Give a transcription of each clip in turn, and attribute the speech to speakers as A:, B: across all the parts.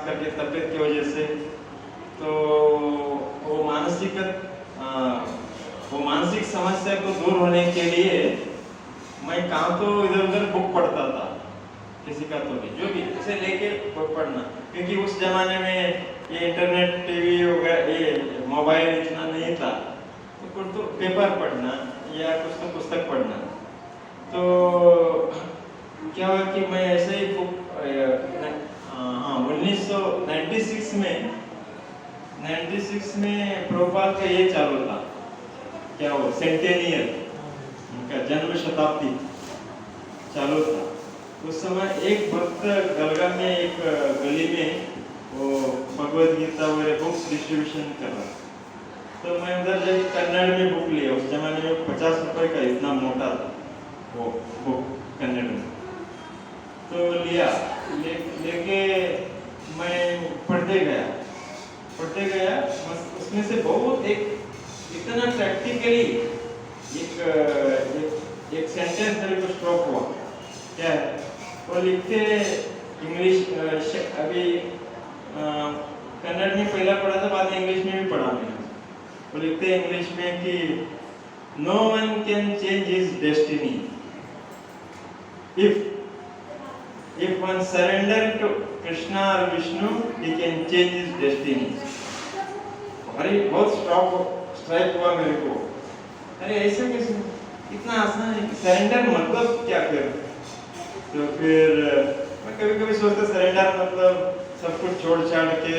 A: करके तबीयत की वजह से, तो वो मानसिक समस्या को दूर होने के लिए मैं कहाँ तो इधर उधर बुक पढ़ता था, किसी का तो भी जो भी इसे लेके बुक पढ़ना, क्योंकि उस जमाने में ये इंटरनेट टीवी वगैरह ये मोबाइल इतना नहीं था, तो कुछ तो पेपर पढ़ना या कुछ तो पुस्तक पढ़ना। तो क्या हुआ कि मैं ऐसे ही बुक 1996 में प्रभुपाद का ये चालू था, क्या वो सेंटेनियर, उनका जन्म शताब्दी चालू था। उस समय एक भक्त गलगा में एक गली में वो भगवद गीता वगैरह बुक्स डिस्ट्रीब्यूशन कर रहा, तो मैं उधर जाके कन्नड़ में बुक लिया। उस जमाने में 50 रुपए का इतना मोटा था वो बुक कन्नड़ में, तो लिया लेके मैं पढ़ते गया उसमें से बहुत इतना प्रैक्टिकली एक सेंटेंस मेरे को स्ट्रोक हुआ। क्या है वो लिखते इंग्लिश, अभी कन्नड़ में पहला पढ़ा था, बाद में इंग्लिश में भी पढ़ा मैंने। वो लिखते इंग्लिश में कि no one can change his destiny if one surrender to Krishna or Vishnu, he can change his destiny। अरे बहुत स्ट्राइक हुआ मेरे को, अरे ऐसे कैसे, इतना आसान है कि सरेंडर मतलब क्या फिर। तो फिर मैं कभी सोचता सरेंडर मतलब सब कुछ छोड़ छाड़ के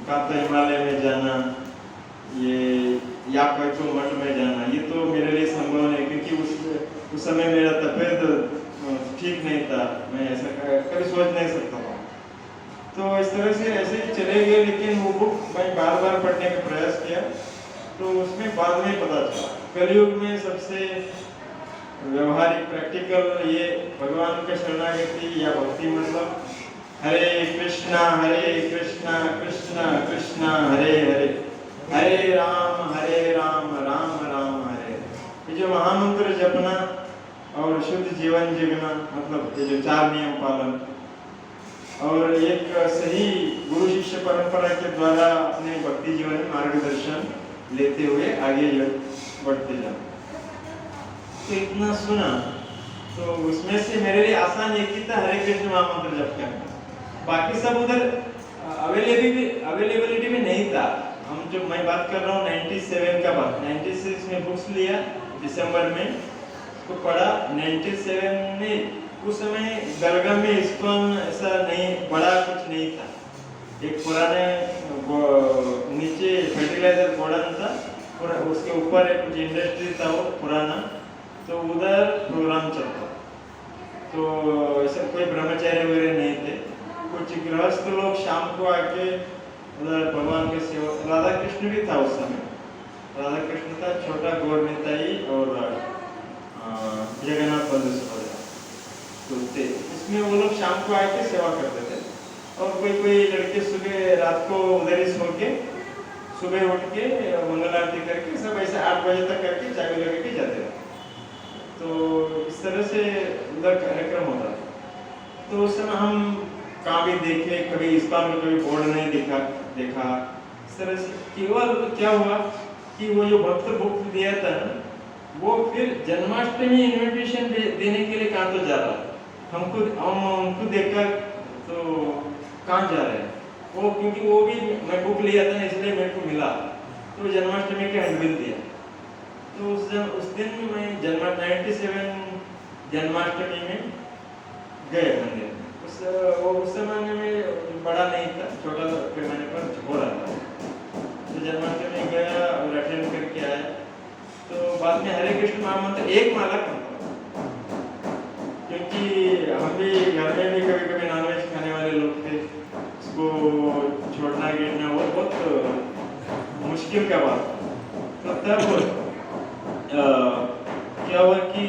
A: काता हिमालय में जाना, ये या कोई तो मठ में जाना, ये तो मेरे लिए संभव नहीं, क्योंकि उस समय मेरा तबीयत ठीक नहीं था, मैं ऐसा कभी सोच नहीं सकता था। तो इस तरह से ऐसे ही चले गए, लेकिन वो बुक मैं बार बार पढ़ने का प्रयास किया, तो उसमें बाद में पता चला कलयुग में सबसे व्यवहारिक प्रैक्टिकल ये भगवान का शरणागति या भक्ति मतलब हरे कृष्णा कृष्णा कृष्णा हरे हरे, हरे राम राम राम हरे। ये जो महामंत्र जपना और शुद्ध जीवन जीना, मतलब ये जो 4 नियम पालन और एक सही गुरु शिष्य परंपरा के द्वारा अपने भक्ति जीवन में मार्गदर्शन लेते हुए आगे बढ़ते जाओ। तो इतना सुना, तो उसमें से मेरे लिए आसान एक ही था, हरे कृष्ण महामंत्र जप करना। बाकी सब उधर अवेलेबिलिटी में नहीं था। हम जो मैं बात कर रहा हूँ 97 का बात, 96 में बुक्स लिया दिसंबर में, तो पढ़ा 97 में। उस समय गलगा में इस्कॉन ऐसा नहीं बड़ा कुछ नहीं था, एक पुराने नीचे फर्टिलाइजर गोडाउन था और उसके ऊपर एक कुछ इंडस्ट्री था वो पुराना, तो उधर प्रोग्राम चलता। तो ऐसा कोई ब्रह्मचारी वगैरह नहीं थे, कुछ गृहस्थ लोग शाम को आके उधर भगवान के सेवा, राधा कृष्ण भी था उस समय, राधा कृष्ण था, छोटा गौर निताई और जगन्नाथ बंधु सहोदर, तो इसमें वो लोग शाम को आके सेवा करते थे। और कोई लड़के सुबह रात को उधर ही सो के सुबह उठ के मंगल आरती करके सब ऐसे 8 बजे तक करके चाबी लगा के जाते थे। तो इस तरह से उधर कार्यक्रम होता था। तो उस समय हम कहाँ भी देखे, कभी इस बार में कभी बोर्ड नहीं देखा। इस तरह से केवल क्या हुआ कि वो जो भक्त बुक दिया था ना, वो फिर जन्माष्टमी इन्विटेशन देने के लिए कहाँ तो जा रहा, हम उनको देखकर तो कहाँ जा रहे हैं वो, क्योंकि वो भी मैं बुक लिया था ना इसलिए मेरे को मिला, तो जन्माष्टमी के हैंडबिल दिया। तो उस दिन मैं 97 जन्माष्टमी में गए मंदिर। उस समय में बड़ा नहीं था, छोटा पैमाने पर हो रहा था, तो जन्माष्टमी गया और अटेंड करके आया। तो बाद में हरे कृष्ण महामंत्र एक माला करता, क्योंकि हम भी घर में भी कभी नॉनवेज खाने वाले लोग थे, उसको छोड़ना गिरना वो बहुत मुश्किल का बात था। तो तब क्या हुआ कि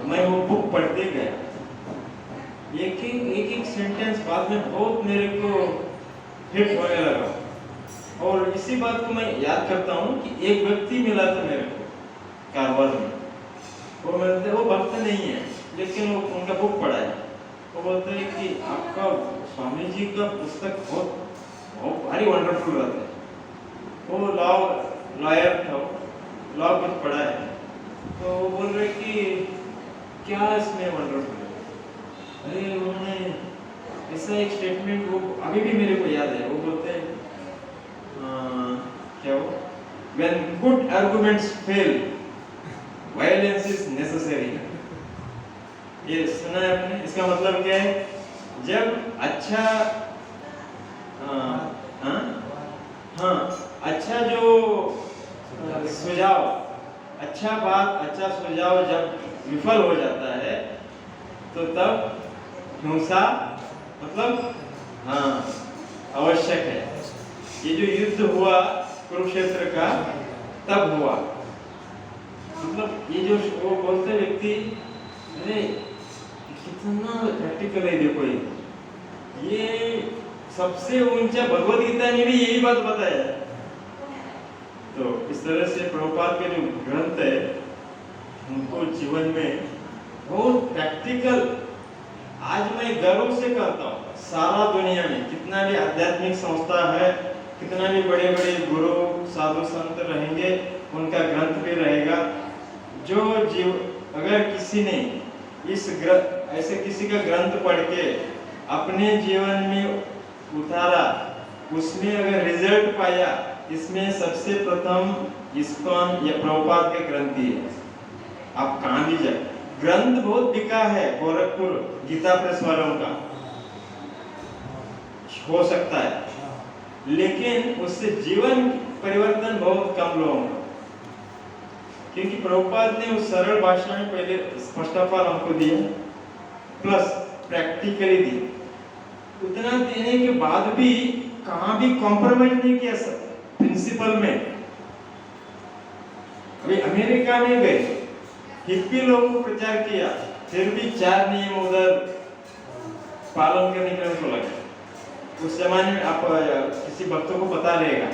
A: मैं वो बुक पढ़ते गया, एक सेंटेंस बाद में बहुत मेरे को हिट होने लगा। और इसी बात को मैं याद करता हूँ कि एक व्यक्ति मिला था मेरे को कारवार में, वो भक्त नहीं है लेकिन वो उनका बुक पढ़ा है। वो बोलते हैं कि आपका स्वामी जी का पुस्तक बहुत बहुत भारी वंडरफुल रहता है। वो लॉयर था, लॉ कुछ पढ़ा है, तो वो बोल रहे कि क्या इसमें वंडरफुल है। अरे उन्होंने ऐसा एक स्टेटमेंट, वो अभी भी मेरे को याद है, वो बोलते हैं क्या वो, when good arguments fail violence is necessary। ये सुना है आपने? इसका मतलब क्या है? जब अच्छा अच्छा जो सुझाव, अच्छा सुझाव जब विफल हो जाता है तो तब हिंसा मतलब आवश्यक है। ये जो युद्ध हुआ कुरुक्षेत्र का तब हुआ, मतलब ये जो वो बोलते व्यक्ति, अरे कितना प्रैक्टिकल है, देखो ये सबसे ऊंचा भगवद गीता ने भी यही बात बताया है। तो इस तरह से प्रभुपाद के जो ग्रंथ है उनको जीवन में बहुत प्रैक्टिकल, आज मैं गर्व से कहता हूँ, सारा दुनिया में कितना भी आध्यात्मिक संस्था है, कितना भी बड़े बड़े गुरु साधु संत रहेंगे, उनका ग्रंथ भी रहेगा। जो अगर किसी ने ऐसे किसी का ग्रंथ पढ़ के अपने जीवन में उतारा, उसमें अगर रिजल्ट पाया, इसमें सबसे प्रथम इस्कॉन या प्रभुपाद के ग्रंथ ही है। आप कहाँ भी जाए, ग्रंथ बहुत बिका है, गोरखपुर गीता प्रेस वालों का हो सकता है, लेकिन उससे जीवन परिवर्तन बहुत कम लोगों का, क्योंकि प्रभुपाद ने उस सरल भाषा में पहले स्पष्टफल हमको दिया, प्लस प्रैक्टिकली दी। उतना देने के बाद भी कहाँ भी कॉम्प्रोमाइज नहीं किया सर प्रिंसिपल में। अभी अमेरिका में गए, हिप्पी लोगों को प्रचार किया, फिर भी 4 नियम उधर पालन करने के लिए लगे। उस जमाने में आप किसी भक्तों को पता रहेगा,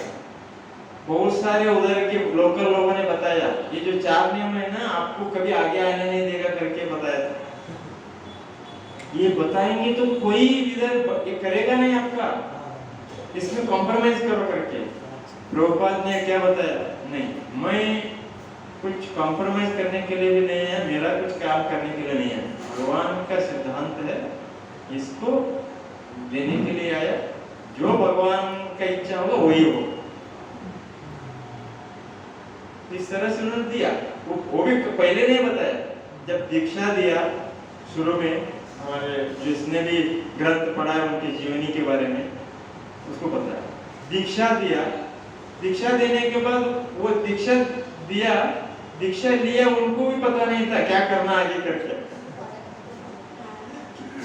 A: बहुत सारे उधर के लोकल लोगों ने बताया, ये जो 4 नियम है ना, आपको कभी आगे आने नहीं देगा करके बताया था। ये बताएंगे तो कोई इधर ये करेगा नहीं आपका, इसमें कॉम्प्रोमाइज करो करके। प्रभुपाद ने क्या बताया? नहीं, मैं कुछ कॉम्प्रोमाइज करने के लिए भी नहीं है, मेरा कुछ काम करने के लिए नहीं है, भगवान का सिद्धांत है, इसको देने के लिए आया, जो भगवान का इच्छा होगा वही हो। इस तरह से उन्होंने दिया, वो भी पहले नहीं बताया। जब दीक्षा दिया शुरू में, हमारे जिसने भी ग्रंथ पढ़ा है उनके जीवनी के बारे में उसको पता है। दीक्षा दिया, दीक्षा देने के बाद वो दीक्षा दिया, दीक्षा लिया, उनको भी पता नहीं था क्या करना आगे करके।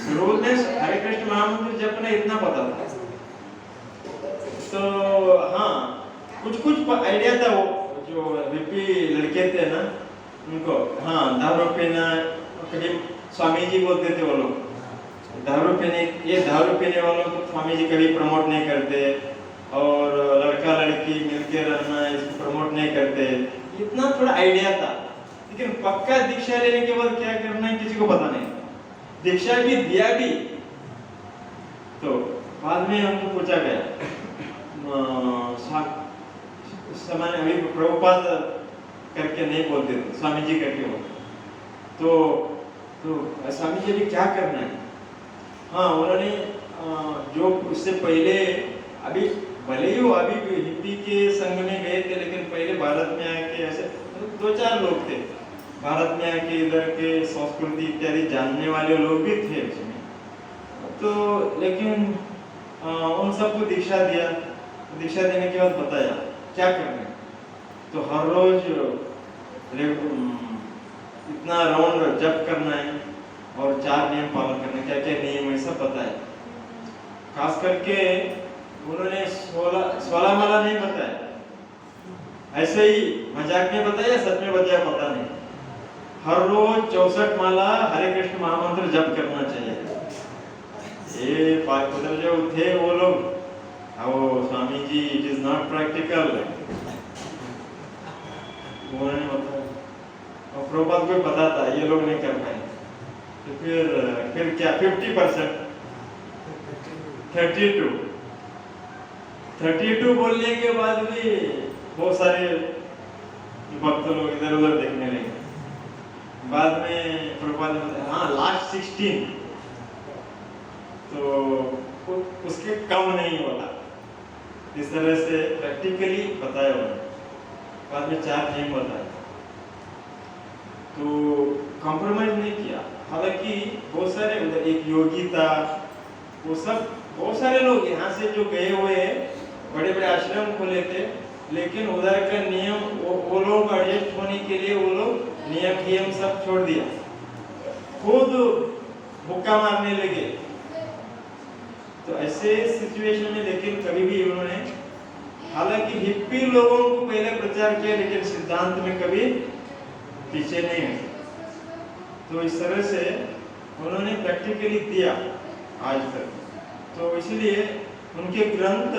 A: शुरू में हरे कृष्ण महामंत्र जपना इतना पता था, तो हाँ कुछ आइडिया था। वो जो रिपी लड़के थे ना, उनको हाँ दारू पीना, कभी स्वामी जी बोलते थे वो लोग, दारू पीने वालों को स्वामी जी कभी प्रमोट नहीं करते, और लड़का लड़की मिलके रहना इसको प्रमोट नहीं करते, इतना थोड़ा आइडिया था। लेकिन पक्का दीक्षा लेने के बाद क्या करना है किसी को पता नहीं। दीक्षा भी दिया भी, तो बाद में हमको पूछा गया, उस समय अभी प्रभुपाद करके नहीं बोलते थे, स्वामी जी करके बोलते, तो स्वामी जी भी क्या करना है। हाँ, उन्होंने जो उससे पहले, अभी भले ही वो अभी हिप्पी के संघ में गए थे, लेकिन पहले भारत में आके ऐसे 2-4 लोग थे भारत में आके, इधर के संस्कृति इत्यादि जानने वाले लोग भी थे उसमें, तो लेकिन उन सबको दीक्षा दिया। दीक्षा देने के बाद बताया क्या करना है, तो हर रोज इतना राउंड जप करना है और 4 नियम पालन करना है। क्या क्या नियम है सब पता है। खास करके उन्होंने 16 माला नहीं बताया, ऐसे ही मजाक में बताया, सच में बताया पता नहीं। हर रोज 64 माला हरे कृष्ण महामंत्र जप करना चाहिए। ये पागल जो थे वो लोग, वो Swami ji it is not practical, उन्होंने बताया, और प्रभुपाद को पता था ये लोग नहीं कर पाए, तो फिर क्या 50% 32 बोलने के बाद भी बहुत सारे भक्त लोग इधर उधर देखने लगे। बाद में प्रभुपाद ने बताया हाँ लास्ट 16 तो उसके कम नहीं होता। इस तरह से प्रैक्टिकली बताया उन्होंने। बाद में 4 नियम बताया तो कॉम्प्रोमाइज नहीं किया। हालांकि बहुत सारे उधर एक योगी था, वो सब बहुत सारे लोग यहाँ से जो गए हुए बड़े बड़े आश्रम खोले थे, लेकिन उधर का नियम वो लोग एडजस्ट होने के लिए वो लोग नियम सब छोड़ दिया, खुद हुक्का मारने लगे। तो ऐसे सिचुएशन में लेकिन कभी भी उन्होंने, हालांकि हिप्पी लोगों को पहले प्रचार किया लेकिन सिद्धांत में कभी पीछे नहीं है। तो इस तरह से उन्होंने प्रैक्टिकली दिया आज तक। तो इसलिए उनके ग्रंथ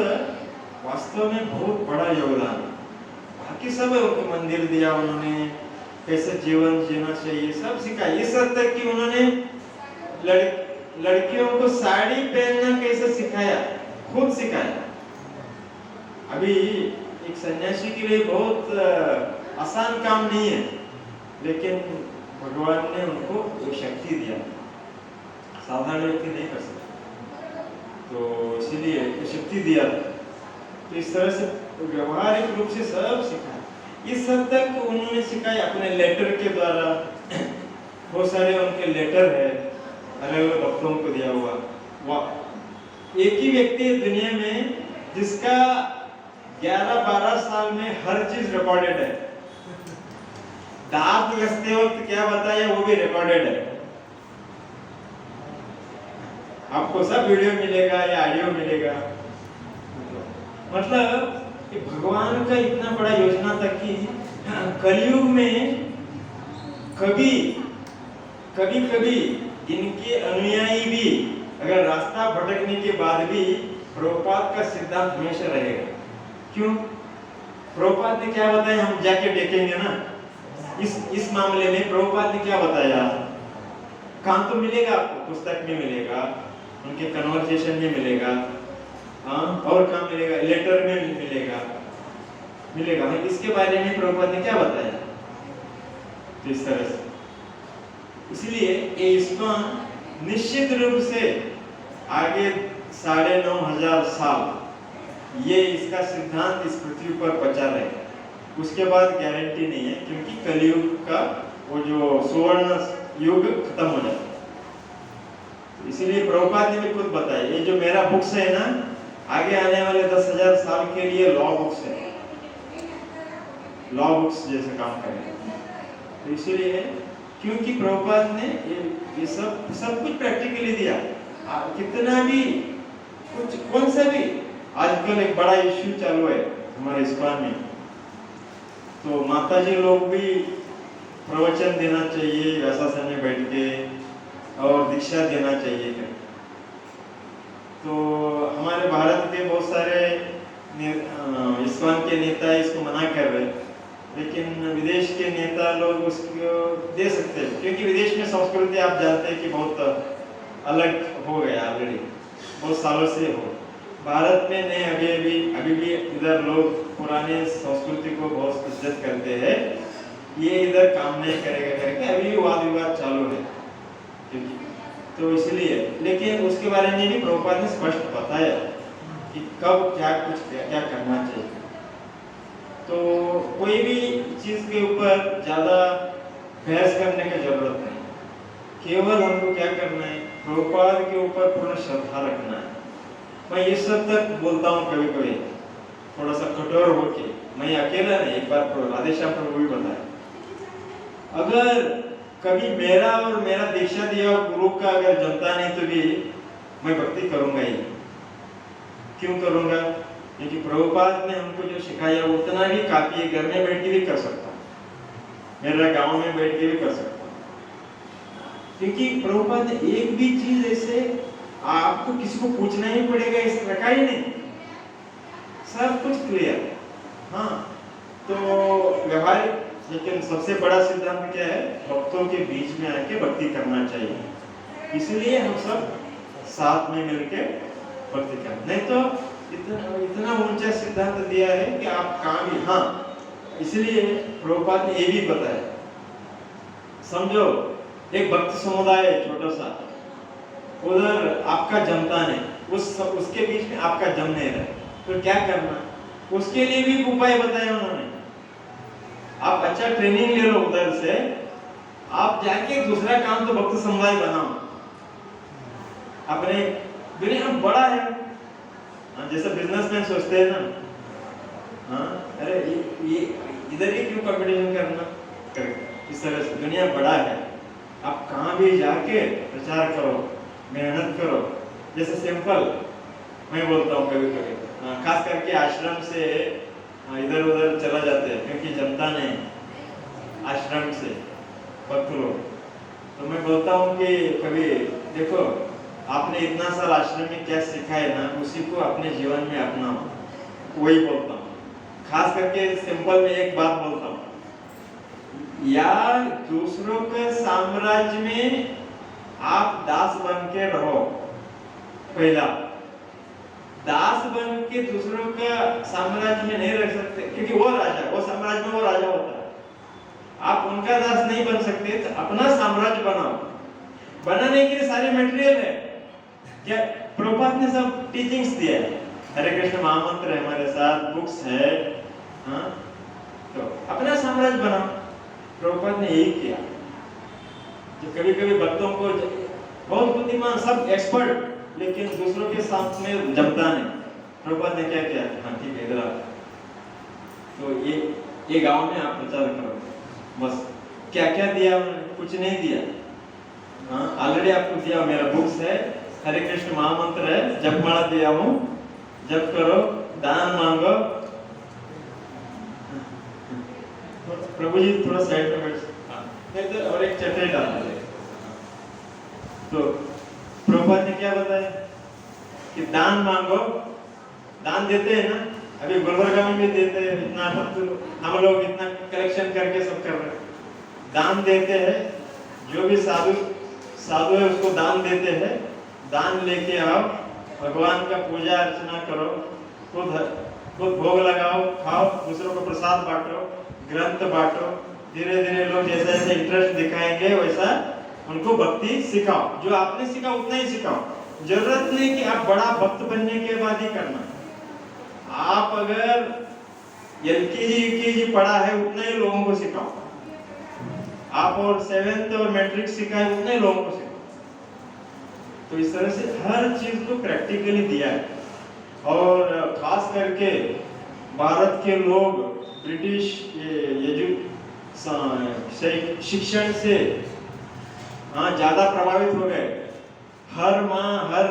A: वास्तव में बहुत बड़ा योगदान है। बाकी सब उनके मंदिर दिया उन्होंने, कैसे जीवन जीना चाहिए सब सिखाया। इस हद तक कि उन्होंने लड़कियों को साड़ी पहनना कैसे सिखाया, खुद सिखाया। अभी एक सन्यासी के लिए बहुत आसान काम नहीं है, लेकिन भगवान ने उनको एक शक्ति दिया, साधारण व्यक्ति नहीं कर सकता। तो इसीलिए शक्ति दिया। तो इस तरह से व्यवहारिक रूप से सब सिखाया। इस हद तक उन्होंने सिखाया अपने लेटर के द्वारा। बहुत सारे उनके लेटर है अलग अलग भक्तों को दिया हुआ। एक ही व्यक्ति दुनिया में जिसका 11-12 साल में हर चीज रिकॉर्डेड है। दांत घसते वक्त क्या बताया वो भी रिकॉर्डेड है। आपको सब वीडियो मिलेगा या ऑडियो मिलेगा। मतलब कि भगवान का इतना बड़ा योजना था कि कलयुग में कभी इनके अनुयायी भी अगर रास्ता भटकने के बाद भी प्रभुपाद का सिद्धांत हमेशा रहेगा। क्यों? प्रभुपाद ने क्या बताया हम जाके देखेंगे ना। इस मामले में प्रभुपाद ने क्या बताया, काम तो मिलेगा आपको, पुस्तक में मिलेगा, उनके कन्वर्सेशन में मिलेगा, और काम मिलेगा, लेटर में मिलेगा। इसके बारे में प्रभुपाद ने क्या बताया। तो इस तरह से इसलिए ये इस्कॉन निश्चित रूप से आगे 9,500 साल ये इसका सिद्धांत इस पृथ्वी पर बचा रहेगा। उसके बाद गारंटी नहीं है, क्योंकि कलयुग का वो जो सुवर्ण युग खत्म हो जाता है। इसीलिए प्रभुपाद ने भी खुद बताया, ये जो मेरा बुक्स है ना, आगे आने वाले 10,000 साल के लिए लॉ बुक्स है, लॉ बुक्स जैसे काम करेंगे। तो इसीलिए क्योंकि प्रभुपाद ने ये सब कुछ प्रैक्टिकली दिया। कितना भी कुछ कौन सा भी आजकल एक बड़ा इश्यू चालू है हमारे इस्कॉन में, तो माताजी लोग भी प्रवचन देना चाहिए व्यासासन में बैठ के और दीक्षा देना चाहिए। तो हमारे भारत के बहुत सारे इस्कॉन के नेता इसको मना कर रहे, लेकिन विदेश के नेता लोग उसको दे सकते हैं, क्योंकि विदेश में संस्कृति आप जानते हैं कि बहुत अलग हो गया ऑलरेडी, बहुत सालों से हो। भारत में नहीं, अभी भी इधर लोग पुराने संस्कृति को बहुत इज्जत करते हैं। ये इधर काम नहीं करेगा करके अभी भी वाद विवाद चालू है। तो इसलिए, लेकिन उसके बारे में भी प्रभुपाद ने स्पष्ट बताया कि कब क्या करना चाहिए। तो कोई भी चीज के ऊपर ज्यादा बहस करने की जरूरत नहीं, केवल हमको क्या करना है, प्रभुपाद के ऊपर पूर्ण श्रद्धा रखना है। मैं ये सब तक बोलता हूँ कभी कभी थोड़ा सा कठोर होके, मैं अकेला नहीं, एक बार राधेश्याम प्रभु भी बताया, अगर कभी मेरा और मेरा दीक्षा दिया गुरु का अगर जनता नहीं तो भी मैं भक्ति करूंगा ही। क्यों करूंगा? क्योंकि प्रभुपाद ने हमको जो सिखाया उतना भी काफी है। घर में बैठ के भी कर सकता हूँ, मेरा गांव में बैठ के भी कर सकता हूँ, क्योंकि प्रभुपाद ने एक भी चीज ऐसे आपको किसी को पूछना ही पड़ेगा इस रखा ही नहीं, सब कुछ क्लियर। हाँ, तो व्यवहारिक, लेकिन सबसे बड़ा सिद्धांत क्या है, भक्तों के बीच में आके भक्ति करना चाहिए। इसलिए हम सब साथ में मिलकर भक्ति करना। नहीं तो इतना ऊंचा सिद्धांत दिया है कि आप कहाँ भी, हाँ इसलिए प्रभुपाद ने ये भी बताया, समझो एक भक्त समुदाय है छोटा सा, उधर आपका जमता नहीं, उसके बीच में आपका जम नहीं रहा, तो क्या करना, उसके लिए भी उपाय बताए उन्होंने। आप अच्छा ट्रेनिंग ले लो उधर से, आप जाके दूसरा काम तो भक्त समुदाय बनाओ। अपने दुनिया बड़ा है, जैसे बिजनेसमैन सोचते हैं ना, हाँ अरे ये इधर ही क्यों कंपटीशन करना, इस तरह से दुनिया बड़ा है, आप कहाँ भी जाके प्रचार करो, मेहनत करो। जैसे सिंपल मैं बोलता हूँ कभी कभी, खास करके आश्रम से इधर उधर चला जाते हैं क्योंकि जमता नहीं आश्रम से भक्त लोग, तो मैं बोलता हूँ कि कभी देखो आपने इतना साल आश्रम में क्या सीखा है ना, उसी को अपने जीवन में अपनाओ, वही बोलता हूँ। खास करके सिंपल में एक बात बोलता हूँ, या दूसरों के साम्राज्य में आप दास बन के रहो। पहला, दास बन के दूसरों का साम्राज्य में नहीं रह सकते, क्योंकि वो राजा, वो साम्राज्य में वो राजा होता है, आप उनका दास नहीं बन सकते, तो अपना साम्राज्य बनाओ। बनाने के लिए सारे मटेरियल है, क्या प्रभुपाद ने सब टीचिंग्स दिया है, हरे कृष्ण महामंत्र है हमारे साथ, बुक्स है, हाँ तो अपना साम्राज्य बनाओ। प्रभुपाद ने यही किया। तो कभी कभी भक्तों को बहुत बुद्धिमान, सब एक्सपर्ट, लेकिन दूसरों के साथ में जमता नहीं। प्रभुपाद ने क्या किया, हाँ ठीक है इधर आओ, तो ये गांव में आप प्रचार करो, बस। क्या क्या दिया उन्होंने, कुछ नहीं दिया, हाँ ऑलरेडी आपको दिया, मेरा बुक्स है, हरे कृष्ण महामंत्र है, जपमाला दिया हूँ, जप करो, दान मांगो। प्रभु जी थोड़ा साइड में बैठ, तो और एक चटनी डाल दे। तो प्रभुपाद ने क्या बताया कि दान मांगो, दान देते हैं ना, अभी गुलबर्गा में भी देते हैं, इतना हम लोग इतना कलेक्शन करके सब कर रहे हैं, दान देते हैं, जो भी साधु है उसको दान देते हैं, दान लेके आओ, भगवान का पूजा अर्चना करो, खुद भोग लगाओ, खाओ, दूसरों को प्रसाद बांटो, ग्रंथ बांटो, धीरे धीरे लोग जैसे जैसे इंटरेस्ट दिखाएंगे वैसा उनको भक्ति सिखाओ, जो आपने सीखा उतना ही सिखाओ। जरूरत नहीं कि आप बड़ा भक्त बनने के बाद ही करना, आप अगर एलकेजी यूकेजी पढ़ा है उतना ही लोगों को सिखाओ, आप और 7th और मैट्रिक सीखा है उतने लोगों को सिखाओ। तो इस तरह से हर चीज को प्रैक्टिकली दिया है। और खास करके भारत के लोग ब्रिटिश शिक्षण से ज्यादा प्रभावित हो गए। हर माँ हर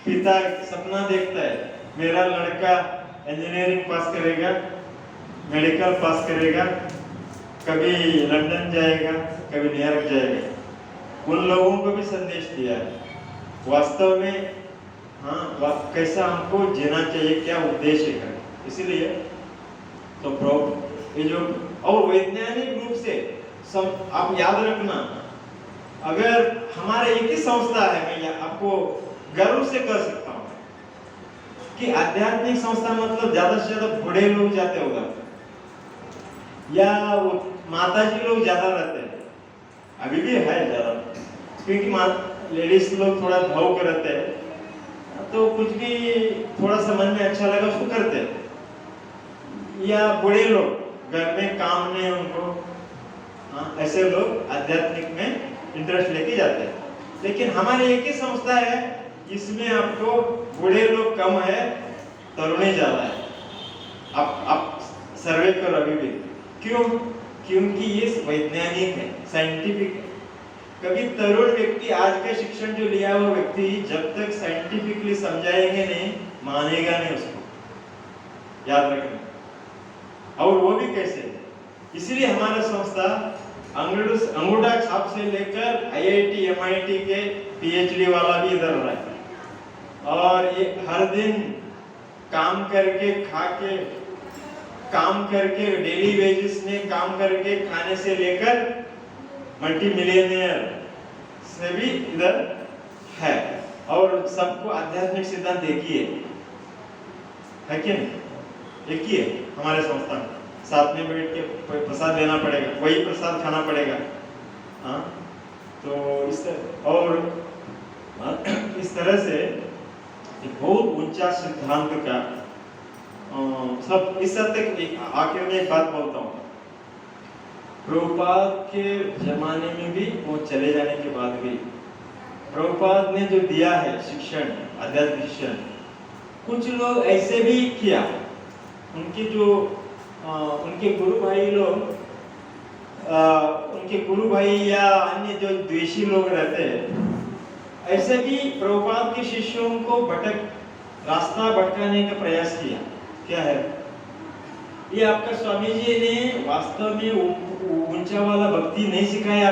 A: पिता सपना देखता है, मेरा लड़का इंजीनियरिंग पास करेगा, मेडिकल पास करेगा, कभी लंदन जाएगा, कभी न्यूयॉर्क जाएगा। उन लोगों को भी संदेश दिया है वास्तव में, कैसा हमको जीना चाहिए, क्या उद्देश्य है। इसीलिए तो ये जो और वैज्ञानिक रूप से सब आप याद रखना, अगर हमारे एक ही संस्था है, मैं आपको गर्व से कह सकता हूँ कि आध्यात्मिक संस्था मतलब ज्यादा से ज्यादा बूढ़े लोग जाते होगा या माताजी लोग ज्यादा रहते हैं, अभी भी है ज्यादा, क्योंकि लेडीज लोग थोड़ा भाव के रहते हैं, तो कुछ भी थोड़ा सा मन में अच्छा लगा उसको करते हैं, या बूढ़े लोग घर में काम नहीं उनको, ऐसे लोग आध्यात्मिक में इंटरेस्ट लेके जाते हैं। लेकिन हमारे एक ही संस्था है, इसमें आपको बूढ़े लोग कम है, तरुणी ज्यादा है। आप सर्वे करो अभी भी, क्यों? क्योंकि ये वैज्ञानिक है, साइंटिफिक है। कभी तरुण व्यक्ति, आज का शिक्षण जो लिया हुआ व्यक्ति, जब तक साइंटिफिकली समझाएंगे नहीं, मानेगा नहीं उसको, याद रखना। और वो भी कैसे? इसलिए हमारा संस्था अंगूठा छाप से लेकर IIT MIT के PhD वाला भी इधर रहा है, और ये हर दिन काम करके खा के, काम करके डेली वेजेस में काम करके खाने से लेकर मल्टी मिलियनियर से भी इधर है। और सबको आध्यात्मिक सिद्धांत एक ही है कि नहीं? एक ही है हमारे संस्था में। साथ में बैठ के प्रसाद लेना पड़ेगा, वही प्रसाद खाना पड़ेगा। हाँ, तो इस तरह और इस तरह से एक बहुत ऊंचा सिद्धांत का सब इस हद तक। आखिर में एक बात बोलता हूँ, प्रभुपाद के जमाने में भी, वो चले जाने के बाद भी, प्रभुपाद ने जो दिया है शिक्षण, आध्यात्मिक शिक्षण, कुछ लोग ऐसे भी किया, उनके जो उनके गुरु भाई लोग, उनके गुरु भाई या अन्य जो द्वेषी लोग रहते हैं, ऐसे भी प्रभुपाद के शिष्यों को रास्ता भटकाने का प्रयास किया। क्या है ये? आपका स्वामी जी ने वास्तव में ऊंचा वाला भक्ति नहीं सिखाया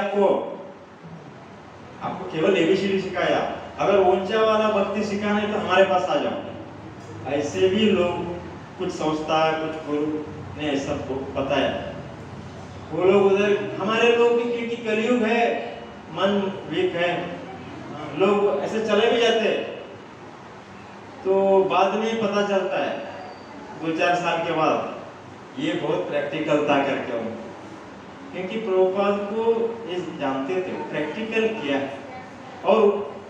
A: आपको केवल एबीसीडी सिखाया। अगर ऊंचा वाला भक्ति सिखाना है तो हमारे पास आ जाओ। ऐसे भी लोग, कुछ संस्था, कुछ गुरु ने ऐसा बताया। वो लोग उधर, हमारे लोग भी, क्योंकि कलयुग है, मन वीक है, लोग ऐसे चले भी जाते हैं। तो बाद में पता चलता है 2-4 साल के बाद, ये बहुत प्रैक्टिकल था करके उनको, क्योंकि प्रभुपाद को ये जानते थे, प्रैक्टिकल किया है। और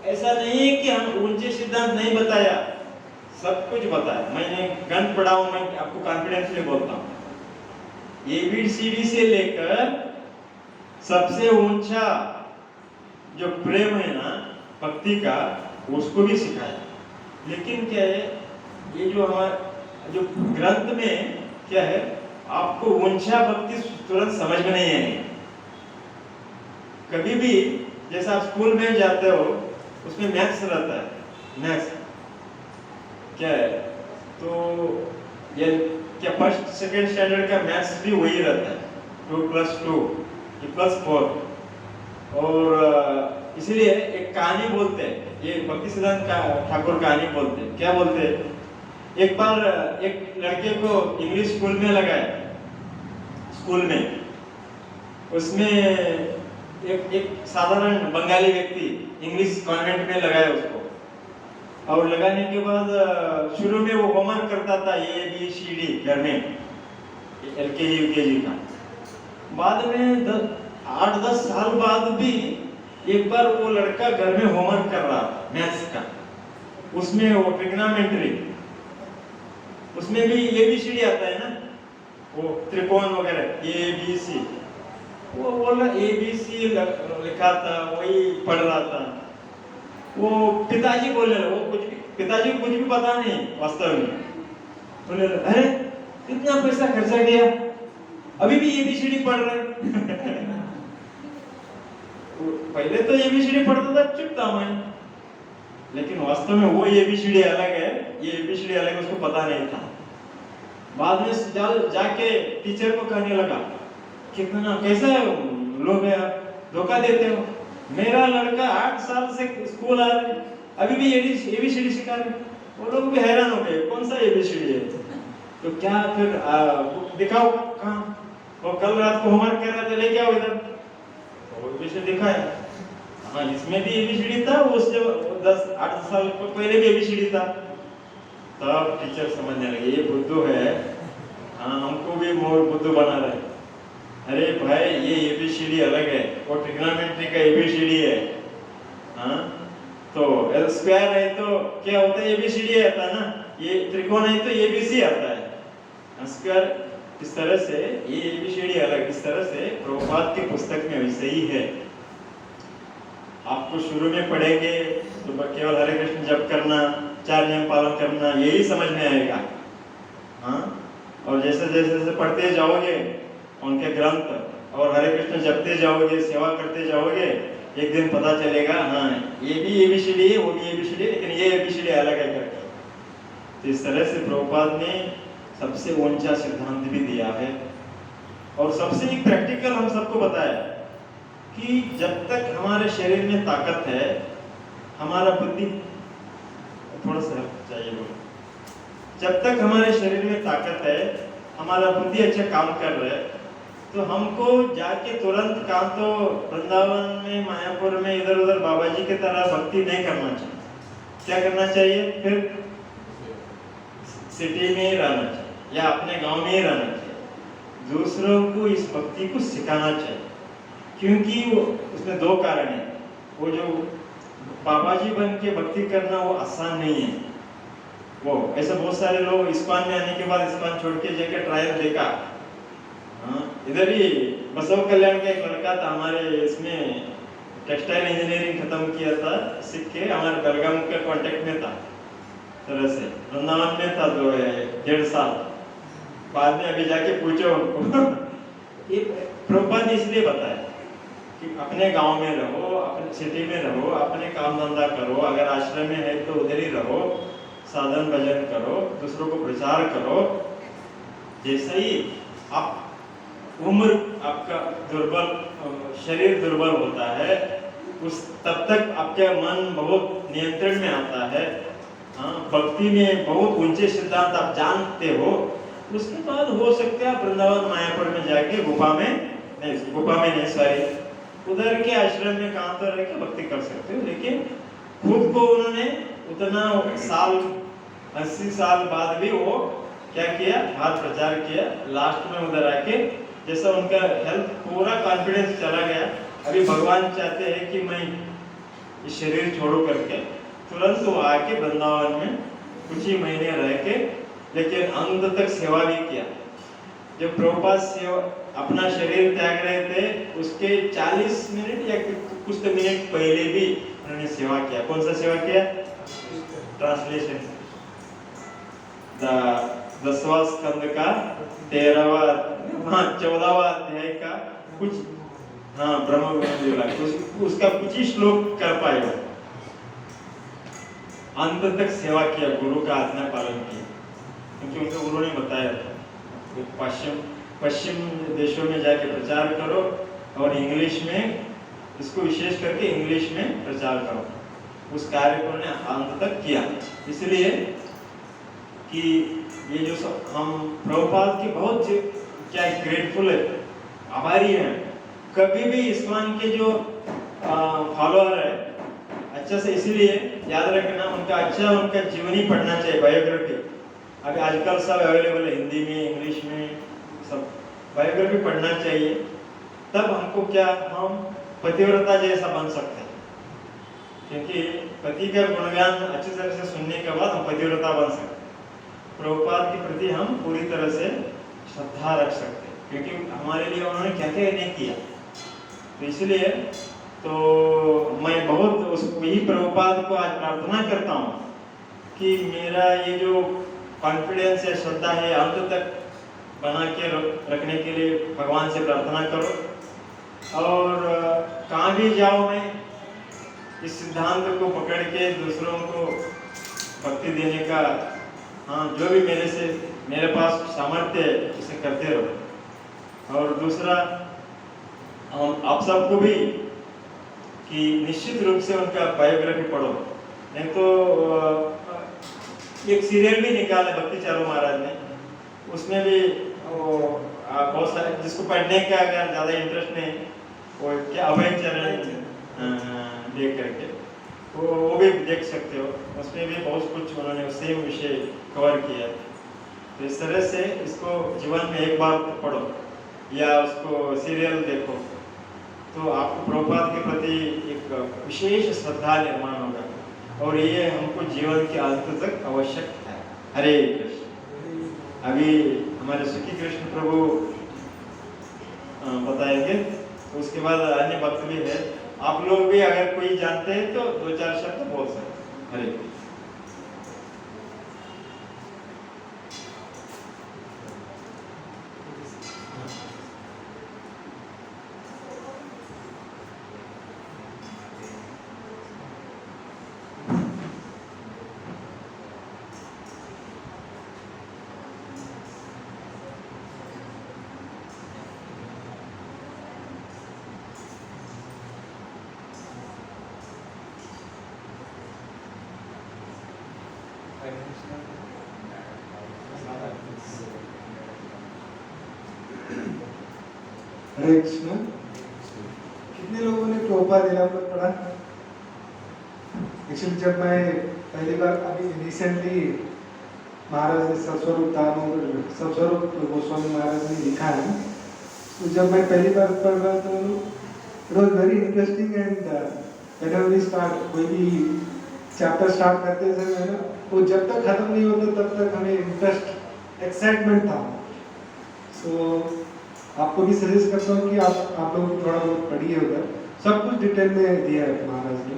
A: ऐसा नहीं है कि हम ऊंचे सिद्धांत नहीं बताया, सब कुछ बताया। मैंने ग्रंथ पढ़ा हूं, मैं आपको कॉन्फिडेंस से बोलता हूँ। एबीसीडी से लेकर सबसे ऊंचा जो प्रेम है ना भक्ति का, उसको भी सिखाया। लेकिन क्या है, ये जो हमारा जो ग्रंथ में क्या है, आपको ऊंचा भक्ति तुरंत समझ में नहीं आएगी। कभी भी जैसे आप स्कूल में जाते हो, उसमें मैथ्स रहता है। मैथ्स क्या है, तो ये क्या फर्स्ट सेकेंड स्टैंडर्ड का मैथ्स भी वही रहता है, 2 + 2 = 4। और इसीलिए एक कहानी बोलते हैं, ये भक्ति सिद्धांत का ठाकुर कहानी बोलते हैं। क्या बोलते हैं, एक बार एक लड़के को इंग्लिश स्कूल में लगाया। स्कूल में उसमें एक साधारण बंगाली व्यक्ति इंग्लिश कॉन्वेंट में लगाया उसको। और लगाने के बाद शुरू में वो होमवर्क करता था ABCD घर में, LKG UKG का। बाद में 8-10 साल बाद भी एक बार वो लड़का घर में होमवर्क कर रहा था मैथ्स का, उसमें वो ट्रिग्नोमेट्री, उसमें भी ABCD आता है ना, वो त्रिकोण वगैरह ABC, वो बोला ABC लिखा था, वही पढ़ रहा था। वो पिताजी बोलने लगे, वो पिताजी को कुछ भी पता नहीं वास्तव में। बोले अरे इतना पैसा खर्चा किया, अभी भी ABCD पढ़ रहे। पहले तो ABCD पढ़ता था, चुप था मैं, लेकिन वास्तव में वो ABCD अलग है, ये ABCD अलग है, उसको पता नहीं था। बाद में जाके टीचर को कहने लगा, कितना कैसा लोग है आप, धोखा देते हो। मेरा लड़का 8 साल से स्कूल आ रहा है, अभी भी ABCD सिखा रहे। वो लोग भी हैरान हो गए, कौन सा ABCD है? तो क्या फिर दिखाओ कहाँ? वो कल रात को होमवर्क कर रहा था, लेके आओ इधर। वो ABCD दिखाया, हाँ इसमें भी ABCD था, उससे 10-8 साल पहले भी ABCD था। तब टीचर समझने लगे ये बुद्धू है, हाँ हमको भी मोर बुद्धू बना रहे। अरे भाई ये ABCD अलग है, वो ट्रिग्नोमेट्री का ABCD है। हाँ तो L स्क्वायर है तो क्या होता है, ABCD आता है ना, ये त्रिकोण है तो ABC आता है। स्क्वायर इस तरह से, ये ABCD अलग। इस तरह से प्रभुपाद की पुस्तक में वैसे ही है। आपको शुरू में पढ़ेंगे तो केवल हरे कृष्ण जप करना, 4 नियम पालन करना, यही समझ में आएगा। हाँ, और जैसे जैसे पढ़ते जाओगे उनके ग्रंथ और हरे कृष्ण जपते जाओगे, सेवा करते जाओगे, एक दिन पता चलेगा हाँ ये भी ABCD है, वो भी ABCD है, लेकिन ये ABCD अलग है करके। तो इस तरह से प्रभुपाद ने सबसे ऊंचा सिद्धांत भी दिया है और सबसे ही प्रैक्टिकल हम सबको बताया कि जब तक हमारे शरीर में ताकत है, हमारा बुद्धि थोड़ा सा चाहिए बोलो, जब तक हमारे शरीर में ताकत है, हमारा बुद्धि अच्छा काम कर रहा है, तो हमको जाके तुरंत कांतो वृंदावन में, मायापुर में, इधर उधर बाबा जी की तरह भक्ति नहीं करना चाहिए। क्या करना चाहिए? फिर सिटी में ही रहना चाहिए या अपने गांव में ही रहना चाहिए। दूसरों को इस भक्ति को सिखाना चाहिए, क्योंकि वो उसमें दो कारण है। वो जो बाबा जी बन के भक्ति करना वो आसान नहीं है। वो ऐसे बहुत सारे लोग इस्कॉन में आने के बाद इस्कॉन छोड़ के जाके ट्रायल देखा। इधर ही बसव कल्याण का एक लड़का था हमारे इसमें, टेक्सटाइल इंजीनियरिंग खत्म किया था सीख के, हमारे बेलगाम के कांटेक्ट में था तरह से, वृंदावन में था 1.5 साल। बाद में अभी जाके पूछो उनको ये प्रभुपाद ने इसलिए बताया कि अपने गांव में रहो, अपने सिटी में रहो, अपने काम धंधा करो, अगर आश्रम में है तो उधर ही रहो, साधन भजन करो, दूसरों को प्रचार करो। जैसे ही आप उम्र आपका दुर्बल, शरीर दुर्बल होता है, उस तब तक आपका मन बहुत नियंत्रण में आता है। भक्ति में बहुत ऊंचे सिद्धांत आप जानते हो, उसके बाद हो सकता है वृंदावन मायापुर में जाके गुफा में नहीं सॉरी उधर के आश्रम में कहाँ तो रह के भक्ति कर सकते हो। लेकिन खुद को उन्होंने उतना साल 80 साल बाद भी वो क्या किया, हाथ प्रचार किया। लास्ट में उधर आके जैसा उनका हेल्थ पूरा कॉन्फिडेंस चला गया, अभी भगवान चाहते हैं कि मैं इस शरीर छोड़ो करके तुरंत वो आके वृंदावन में कुछ ही महीने रह के, लेकिन अंत तक सेवा भी किया। जब प्रभुपाद सेवा अपना शरीर त्याग रहे थे उसके 40 मिनट या कुछ तो मिनट पहले भी उन्होंने सेवा किया। कौन सा सेवा किया? ट्रांसलेशन 10वां स्कंद का 14वां अध्याय का कुछ ब्रह्म उसका कुछ ही श्लोक कर पाए हो। अंत तक सेवा किया, गुरु का आज्ञा पालन किया, क्योंकि उनके गुरु ने बताया था पश्चिम देशों में जाके प्रचार करो और इंग्लिश में, इसको विशेष करके इंग्लिश में प्रचार करो। उस कार्य को उन्होंने अंत तक किया। इसलिए कि ये जो सब हम प्रभुपाद की बहुत क्या ग्रेटफुल है, आभारी हैं। कभी भी इस्कॉन के जो फॉलोअर है अच्छा से, इसीलिए याद रखना उनका जीवनी पढ़ना चाहिए, बायोग्राफी। अभी आजकल सब अवेलेबल है, हिंदी में, इंग्लिश में, सब बायोग्राफी पढ़ना चाहिए। तब हमको क्या, हम पतिव्रता जैसा बन सकते हैं, क्योंकि पति का गुणगान अच्छी तरह से सुनने के बाद हम पतिव्रता बन सकते हैं। प्रभुपाद के प्रति हम पूरी तरह से श्रद्धा रख सकते हैं, क्योंकि हमारे लिए उन्होंने क्या क्या नहीं किया। तो इसलिए तो मैं बहुत वही प्रभुपाद को आज प्रार्थना करता हूँ कि मेरा ये जो कॉन्फिडेंस है, श्रद्धा है, अंत तक बना के रखने के लिए भगवान से प्रार्थना करो। और कहाँ भी जाओ मैं इस सिद्धांत को पकड़ के दूसरों को भक्ति देने का, जो भी मेरे पास सामर्थ्य है उसे करते रहो। और दूसरा आप सबको भी कि निश्चित रूप से उनका बायोग्राफी पढ़ो, नहीं तो एक सीरियल भी निकाला भक्ति चारू महाराज ने, उसमें भी बहुत सारे जिसको पढ़ने का अगर ज़्यादा इंटरेस्ट नहीं, वो क्या अभय चरण देख करके वो भी देख सकते हो। उसमें भी बहुत कुछ उन्होंने सेम विषय कवर किया। तो इस तरह से इसको जीवन में एक बार पढ़ो या उसको सीरियल देखो, तो आपको प्रभुपाद के प्रति एक विशेष श्रद्धा निर्माण होगा, और ये हमको जीवन के अंत तक आवश्यक है। हरे कृष्ण। अभी हमारे सुखी कृष्ण प्रभु बताएंगे, उसके बाद अन्य भक्त भी है। आप लोग भी अगर कोई जानते हैं तो 2-4 शब्द बोल सकते। हरे कृष्ण।
B: हरे कृष्ण। कितने लोगों ने प्रभुपाद लीला अमृत पढ़ा? एक्चुअली जब मैं पहली बार अभी रिसेंटली महाराज ने सत्स्वरूप गोस्वामी महाराज ने लिखा है। तो जब मैं पहली बार पढ़ रहा तो it was very interesting and whenever we start कोई भी चैप्टर स्टार्ट करते समय ना वो जब तक खत्म नहीं होता तब तक हमें इंटरेस्ट एक्साइटमेंट था। सो आपको भी सजेस्ट करता हूँ कि आप लोग थोड़ा बहुत पढ़िए उधर, सब कुछ डिटेल में दिया है महाराज ने।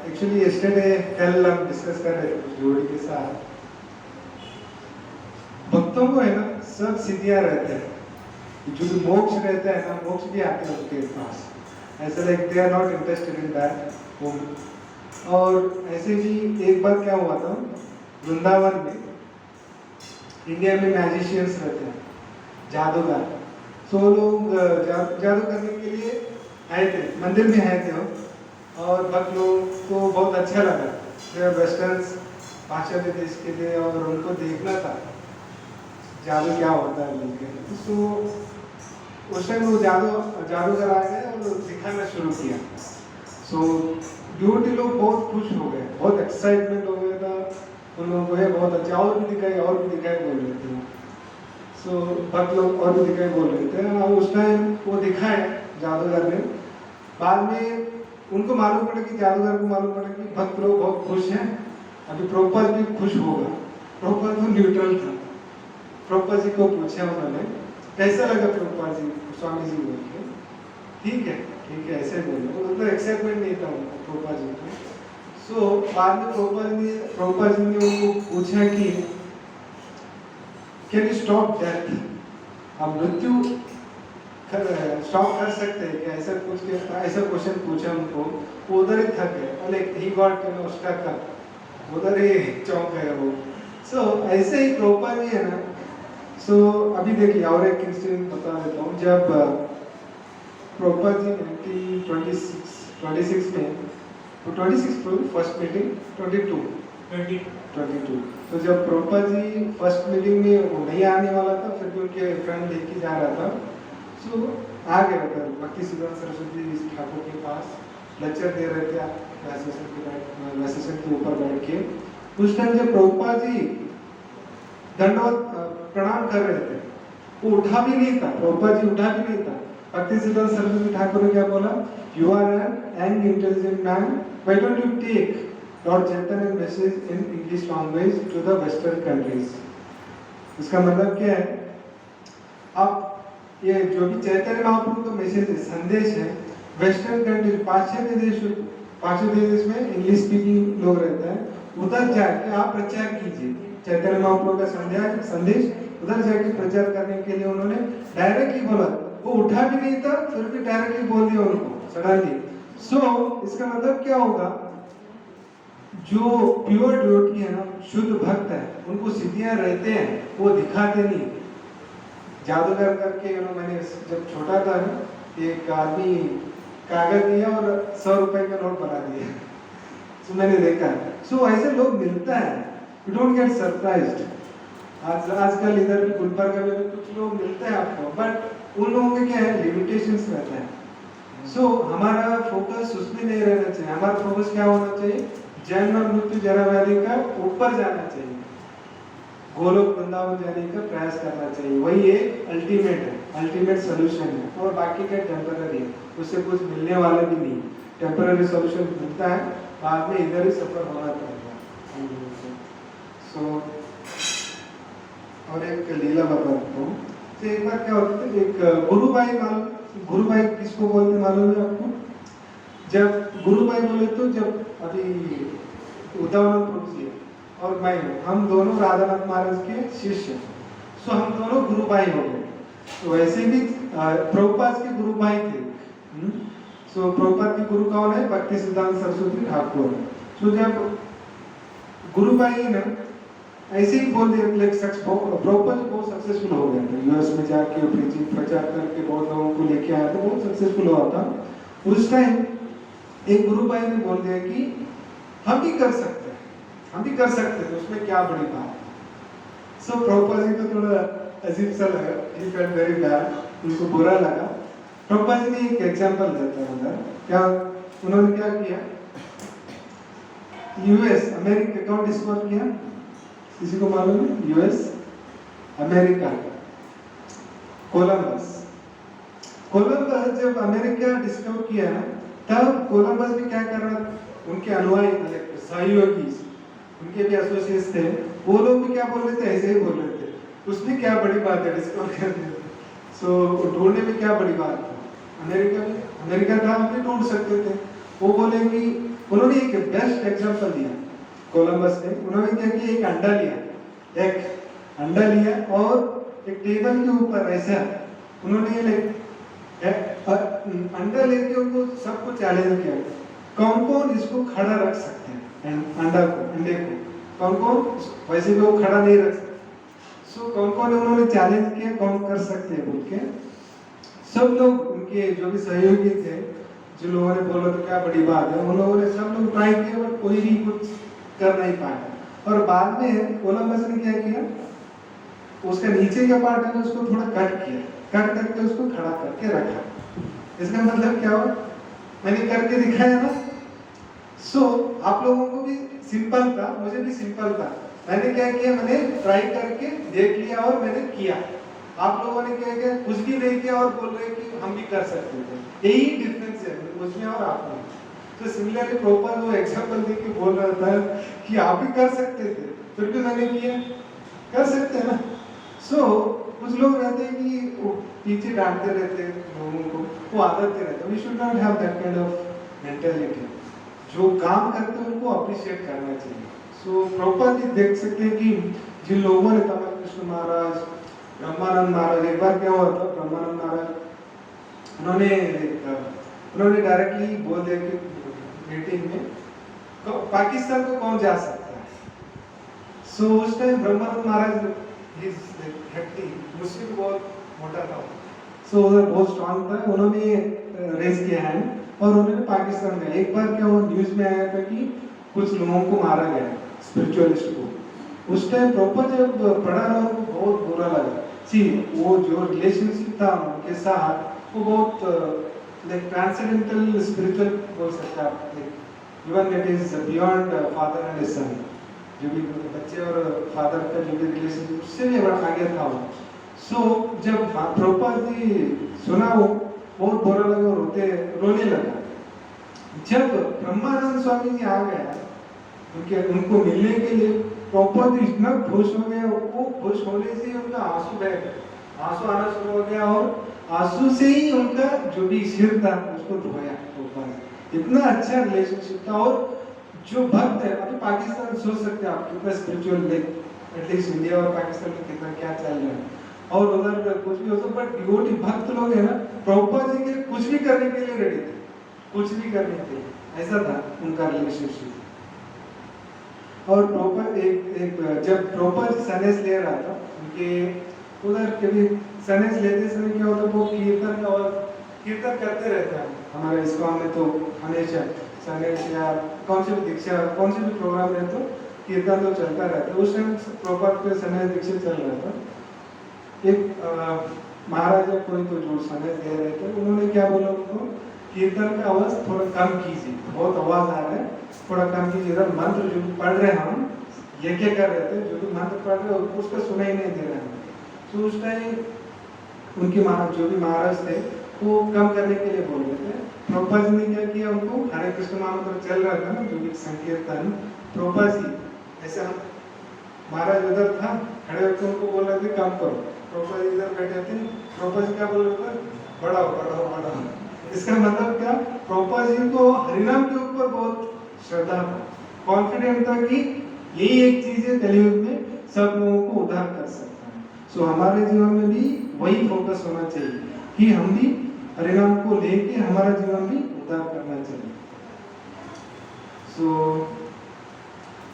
B: एक्चुअली यस्टरडे कल हम डिस्कस कर रहे थे जोड़ी के साथ, भक्तों को है ना सब सिद्धियां रहते हैं, जो भी मोक्ष रहता है ना मोक्ष भी आते हैं उनके पास, ऐसा like they are not interested in that. और ऐसे भी एक बार क्या हुआ था वृंदावन में, इंडिया में मैजिशियंस रहते हैं जादूगर, सो लोग जादू करने के लिए आए थे, मंदिर में आए थे और भक्त लोग को बहुत अच्छा लगा, वेस्टर्न्स पाश्चात्य देश के थे और उनको देखना था जादू क्या होता है बोलकर। सो उस टाइम वो जादूगर आ गए और दिखाना शुरू किया। सो ड्यूटी लोग बहुत खुश हो गए, बहुत एक्साइटमेंट हो गया था उन लोगों को, है बहुत अच्छा, और भी दिखाई बोल रहे थे। सो भक्त लोग और भी दिखाई बोल रहे थे और उस टाइम वो दिखाए जादूगर ने, बाद में उनको मालूम पड़ा कि जादूगर को मालूम पड़ा कि भक्त लोग बहुत खुश हैं, अभी प्रभुपाद भी खुश होगा। प्रभुपाद तो न्यूट्रल था, प्रभुपाद जी को पूछा उन्होंने कैसा लगा प्रभुपाद जी, स्वामी जी बोल के ठीक है ऐसे बोले, मतलब एक्साइटमेंट नहीं था उनको प्रभुपाद जी को। सो बाद में प्रभुपाद जी ने उनको पूछा कि कैन यू स्टॉप डेथ, हम मृत्यु स्टॉप कर सकते हैं क्या, ऐसा क्वेश्चन पूछा उनको, वो उधर ही थक गए और like he got stuck up, उधर ही चौंक गए वो। सो ऐसे ही प्रभुपाद जी है ना। सो अभी देखिए और एक इंसिडेंट बता देता हूँ, जब प्रभुपाद जी 1926 में, तो 26 फर्स्ट मीटिंग 22, तो जब प्रभुपाद जी फर्स्ट मीटिंग में वो नहीं आने वाला था, फिर भी उनके फ्रेंड लेके जा रहा था। सो आ गए भक्ति सिद्धांत सरस्वती ठाकुर के पास, लेक्चर दे रहे थे वैसेशन के ऊपर बैठ के। उस टाइम जब प्रभुपाद जी दंडवत प्रणाम कर रहे थे, वो उठा भी नहीं था, प्रभुपाद जी उठा भी नहीं था। भक्ति सिद्धांत सरस्वती ठाकुर ने क्या बोला, you are an young intelligent man, why don't you take lord Chaitanya message in English language to the western countries. इसका मतलब क्या है, आप ये जो भी चैतन्य महाप्रभु का मैसेज है, संदेश है, वेस्टर्न कंट्री पाश्चात्य देश में इंग्लिश स्पीकिंग लोग रहते हैं, उधर जाके आप प्रचार कीजिए चैतन्य महाप्रभु का संदेश, उधर जाके प्रचार करने के लिए उन्होंने डायरेक्टली बोला। वो उठा भी नहीं था, फिर भी डायरेक्टली बोल दिया उनको सडनली। सो इसका मतलब क्या होगा, जो प्योर डिवोटी है ना, शुद्ध भक्त है, उनको सिद्धियां रहते हैं, वो दिखाते नहीं। जादूगर करके मैंने जब छोटा था ना, एक आदमी कागज दिया और 100 रुपए का नोट बना दिया। सो मैंने देखा। सो ऐसे लोग मिलता है, यू डोंट गेट सरप्राइज्ड। आजकल इधर भी गुलबर्गा में कुछ लोग मिलते हैं आपको, बट उन लोगों में क्या है, लिमिटेशंस रहता है। सो हमारा फोकस उसमें नहीं रहना चाहिए, हमारा फोकस क्या होना चाहिए, जन्म मृत्यु जरा व्याधि का ऊपर जाना चाहिए, गोलोक वृंदावन जाने का प्रयास करना चाहिए, वही एक अल्टीमेट सोल्यूशन है। और बाकी का टेम्पररी है, उससे कुछ मिलने वाला भी नहीं, टेम्पररी सोल्यूशन मिलता है, बाद में इधर ही सफर होना पड़ेगा। सो और एक लीला बताता हूँ। तो एक बार क्या होता है, एक गुरुभाई किसको बोलते मालूम है आपको? जब गुरुभाई बोले तो जब अभी उद्धवानंद प्रभु जी और मैं, हम दोनों राधानाथ महाराज के शिष्य, सो हम दोनों गुरु भाई हो गए। तो वैसे भी प्रभुपाद के गुरु भाई थे। सो प्रभुपाद के गुरु कौन है? भक्ति सिद्धांत सरस्वती ठाकुर। सो जब गुरु भाई ना ऐसे ही बोल दिया, प्रभुपाद बहुत सक्सेसफुल हो गए थे, यूएस में जाके प्रचार करके बहुत लोगों को लेके आया था, बहुत सक्सेसफुल हुआ था। उस टाइम एक गुरु भाई ने बोल दिया कि हम भी कर सकते थे, उसमें क्या बड़ी बात है। सो प्रभुपाद जी को थोड़ा अजीब सा लगा, ही फेल्ट वेरी बैड, उनको बुरा लगा। प्रभुपाद जी ने एक एग्जांपल देता है उधर, क्या उन्होंने क्या किया, यूएस अमेरिका कौन डिस्कवर किया, किसी को मालूम है? US America, Columbus. कोलंबस जब अमेरिका डिस्कवर किया तब कोलंबस भी क्या कर रहा था, उनके अनुयायी सहयोगी, उनके भी एसोसिएट्स थे, वो लोग भी क्या बोल रहे थे, ऐसे ही बोल रहे थे उसमें क्या बड़ी बात है डिस्कवर करने में, सो ढूंढने में क्या बड़ी बात है, अमेरिका था, हम भी ढूंढ सकते थे। वो बोले कि उन्होंने एक बेस्ट एग्जांपल दिया कोलंबस ने, उन्होंने क्या किया, एक अंडा लिया और एक टेबल के ऊपर ऐसा उन्होंने अंडा लेके उनको सबको चैलेंज किया, कौन कौन इसको खड़ा रख सकते हैं, अंडे को कौन कौन वैसे भी वो खड़ा नहीं रख सकते, सो कौन कौन उन्होंने चैलेंज किया, कौन कर सकते हैं बोल के। सब लोग उनके जो भी सहयोगी थे, जो लोगों ने बोला तो क्या बड़ी बात है, उन लोगों ने सब लोग ट्राई किया बट कोई भी कुछ कर नहीं पाया। और बाद में कोलंबस ने क्या किया, उसका नीचे का पार्ट है ना उसको थोड़ा कट किया, कट करके उसको खड़ा करके रखा। इसका मतलब क्या हुआ, मैंने करके दिखाया ना। सो आप लोगों को भी सिंपल था, मुझे भी सिंपल था, मैंने क्या किया, मैंने ट्राई करके देख लिया और मैंने किया। आप लोगों ने क्या किया, कुछ भी नहीं किया और बोल रहे कि हम भी कर सकते थे। यही डिफरेंस है मुझमें और आप में। तो सिमिलरली प्रॉपर वो एग्जांपल देके बोल रहा था कि आप भी कर सकते थे, फिर भी मैंने किया, कर सकते हैं ना। सो कुछ लोग रहते हैं कि वो पीछे डांटते रहते हैं लोगों को, वो आदत के रहते हैं। We should not have that kind of mentality. जो काम करते हैं उनको अप्रिशिएट करना चाहिए। सो प्रॉपरली देख सकते हैं कि जिन लोगों ने तमल कृष्ण महाराज, ब्रह्मानंद महाराज, एक बार क्या हुआ था, ब्रह्मानंद महाराज उन्होंने डायरेक्टली बोल दिया कि मीटिंग में तो पाकिस्तान को कौन जा सकता है। सो उस टाइम ब्रह्मानंद महाराज मुस्लिम बहुत मोटा था, सो उधर बहुत स्ट्रांग था, उन्होंने रेज किया है और उन्होंने पाकिस्तान गया। एक बार क्या हुआ, न्यूज में आया था कि कुछ लोगों को मारा गया, स्पिरिचुअलिस्ट को। उस टाइम प्रॉपर जब पढ़ा ना उनको बहुत बुरा लगा। सी वो जो रिलेशनशिप था उनके साथ वो बहुत लाइक ट्रांसेंडेंटल स्पिरिचुअल बोल सकते हैं आप, even it is beyond father and son, जो भी बच्चे और फादर का जो भी रिलेशनशिप उससे भी आगे था वो। सो जब प्रॉपरली सुना वो बहुत बुरा लगा, रोने लगा। जब ब्रह्मानंद स्वामी जी आ गया उनको मिलने के लिए, प्रॉपरली इतना खुश हो गया, वो खुश होने से उनका आंसू बह गए, आंसू आना शुरू हो गया और आंसू से ही उनका जो भी सिर था उसको धोया। इतना अच्छा रिलेशनशिप था। और जो भक्त है, अभी पाकिस्तान सोच सकते हैं आप कितना स्पिरिचुअल, एटलीस्ट इंडिया और पाकिस्तान में कितना क्या चल रहा है और उधर कुछ भी होता, बट डिवोटी भक्त लोग है ना, प्रभुपाद जी के लिए कुछ भी करने के लिए रेडी थे, कुछ भी करने के लिए, ऐसा था उनका रिलेशनशिप। और प्रभुपाद एक जब प्रभुपाद जी सन्यास ले रहा था, उनके उधर कभी सन्यास लेते समय क्या होता, वो कीर्तन करते रहते हैं हमारे इस्कॉन में, तो हमेशा सन्यास या कौन सी भी दीक्षा, कौन सी भी प्रोग्राम रहे तो कीर्तन तो चलता रहता है। उस टाइम प्रभुपाद पे सन्यास दीक्षा चल रहा था। एक महाराजा कोई तो जो सन्यास दे रहे थे, उन्होंने क्या बोला उनको, कीर्तन का आवाज थोड़ा कम कीजिए, बहुत आवाज आ रहा है, थोड़ा कम कीजिए, इधर मंत्र जो पढ़ रहे हैं हम ये क्या कर रहे थे, जो भी मंत्र पढ़ रहे हैं उसका सुनाई नहीं दे रहे हैं। तो उस टाइम उनके जो भी महाराज थे वो कम करने के लिए बोल रहे थे। प्रभुपाद जी ने क्या किया, उनको हरे कृष्ण महामंत्र चल रहा था ना, जो भी संकीर्तन, प्रभुपाद जी ऐसे हम महाराज उधर था खड़े होकर उनको बोल रहे थे कम करो, प्रभुपाद जी इधर बैठे थे, प्रभुपाद जी क्या बोल रहे थे, बढ़ाओ। इसका मतलब क्या, प्रभुपाद जी को हरिनाम के ऊपर बहुत श्रद्धा था, कॉन्फिडेंट था कि यही एक चीज है कलियुग में सब लोगों को उद्धार कर सकता है। सो हमारे जीवन में भी वही फोकस होना चाहिए कि हम भी हरिनाम को लेके हमारा जीवन भी उद्धार करना चाहिए। सो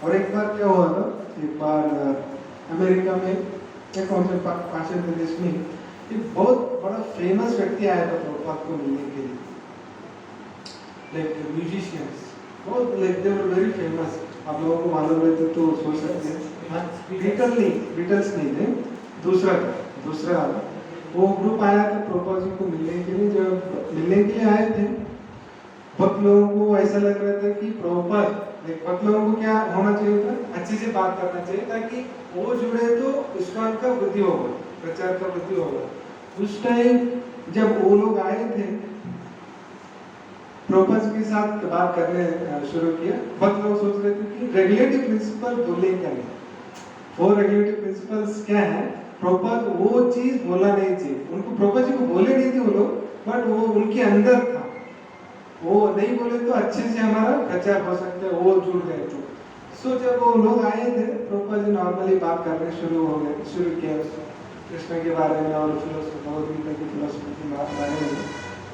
B: और एक बार क्या हुआ था, एक बार अमेरिका में एक कौन से पाश्चात्य प्रदेश में एक बहुत बड़ा फेमस व्यक्ति आया था प्रभुपाद को मिलने के लिए, लाइक म्यूजिशियंस, बहुत like they were very famous. आप लोगों को मालूम रहते तो सोच सकते हैं, बीटल्स नहीं थे, दूसरा वो ग्रुप आया था प्रभुपाद जी को मिलने के लिए। जब मिलने के लिए आए थे, बहुत लोगों को ऐसा लग रहा था कि प्रभुपाद भक्त लोगों को क्या होना चाहिए था, अच्छे से बात करना चाहिए ताकि वो जुड़े तो इस्कॉन का वृद्धि होगा, प्रचार का वृद्धि होगा। उस टाइम जब वो लोग आए थे प्रभुपाद के साथ बात करने शुरू किया, भक्त लोग सोच रहे थे कि रेगुलेटिव प्रिंसिपल बोलेंगे नहीं। वो रेगुलेटिव प्रिंसिपल्स क्या है, प्रभुपाद वो चीज बोलना नहीं चाहिए उनको, प्रभुपाद जी को बोले नहीं थे वो लोग, बट वो उनके अंदर था, वो नहीं बोले तो अच्छे से हमारा प्रचार हो सकता है, वो जुड़ गए थे। सो जब वो लोग आए थे प्रभुपाद जी नॉर्मली बात करने शुरू किया कृष्ण के बारे में और फिलोसफी, भगवदगीता की फिलोसफी के बारे में।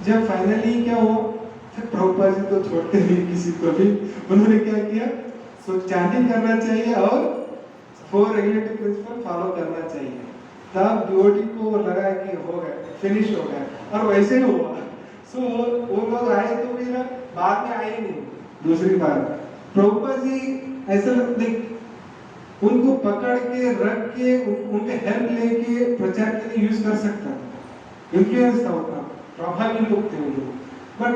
B: जब फाइनली क्या हुआ, प्रभुपाद जी तो छोड़ते नहीं किसी को भी, उन्होंने क्या किया, तो चैंटिंग करना चाहिए और 4 रेगुलेटिव प्रिंसिपल फॉलो करना चाहिए। तब डिवोटी को लगा कि हो गया, फिनिश हो गया, और वैसे ही हुआ। सो वो लोग आए तो फिर बाद में आए नहीं दूसरी बार। प्रभुपाद जी ऐसा उनको पकड़ के रख के उनके हेल्प लेके प्रचार के लिए यूज कर सकता था, इन्फ्लुएंस था उतना, प्रभावी लोग थे वो लोग। बट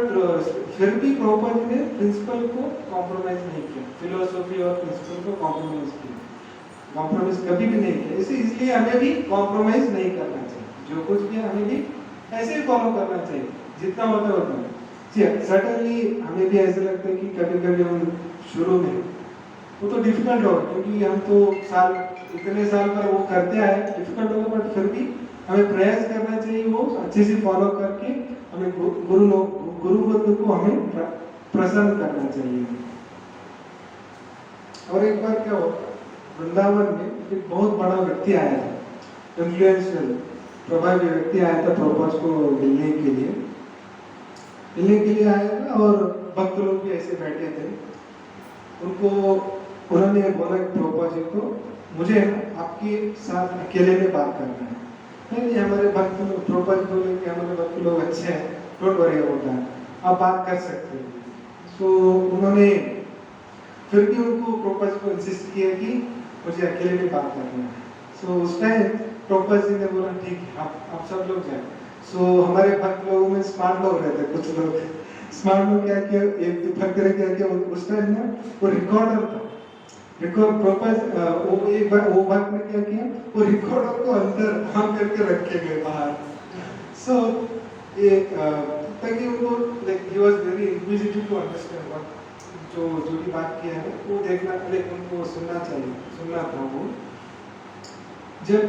B: फिर भी प्रभुपाद जी ने प्रिंसिपल को कॉम्प्रोमाइज नहीं किया, फिलोसफी और प्रिंसिपल को कॉम्प्रोमाइज किया, कॉम्प्रोमाइज कभी भी नहीं किया। इसलिए हमें भी कॉम्प्रोमाइज नहीं करना चाहिए, जो कुछ भी हमें भी ऐसे ही फॉलो करना चाहिए, जितना होता है उतना। सर्टेनली हमें भी ऐसा लगता है कि कभी कभी हम शुरू में वो तो डिफिकल्ट होगा, क्योंकि हम तो इतने साल पर वो करते आए, डिफिकल्ट होगा, बट फिर भी हमें प्रयास करना चाहिए वो अच्छे से फॉलो करके हमें गुरु को हमें प्रसन्न करना चाहिए। और एक बार क्या हुआ, वृंदावन में एक बहुत बड़ा व्यक्ति आया था, इन्फ्लुएंशियल प्रभावी व्यक्ति आया था प्रभुपाद को मिलने के लिए आया था, और भक्त लोग भी ऐसे बैठे थे। उन्होंने बोला प्रभुपाद जी को, मुझे आपके साथ अकेले में बात करना है। नहीं, हमारे भक्त लोग, प्रभुपाद जी बोले कि हमारे भक्त लोग अच्छे हैं, डोंट वरी अबाउट दैट, आप बात कर सकते हैं। सो उन्होंने फिर भी उनको प्रभुपाद जी को इंसिस्ट किया कि मुझे अकेले में बात करना है। सो उस टाइम प्रभुपाद जी ने बोला ठीक है, आप सब लोग जाए। सो हमारे भक्त लोगों में स्मार्ट लोग रहते, कुछ लोग स्मार्ट लोग क्या किया, एक भक्त ने क्या किया, उस टाइम ना वो रिकॉर्डर था, वो एक बार वो भक्त ने क्या किया, वो रिकॉर्डर को अंदर काम करके रखे गए बाहर। सो ये ताकि उनको like he was very inquisitive to understand what जो भी बात किया है वो देखना, उनको सुनना था वो। जब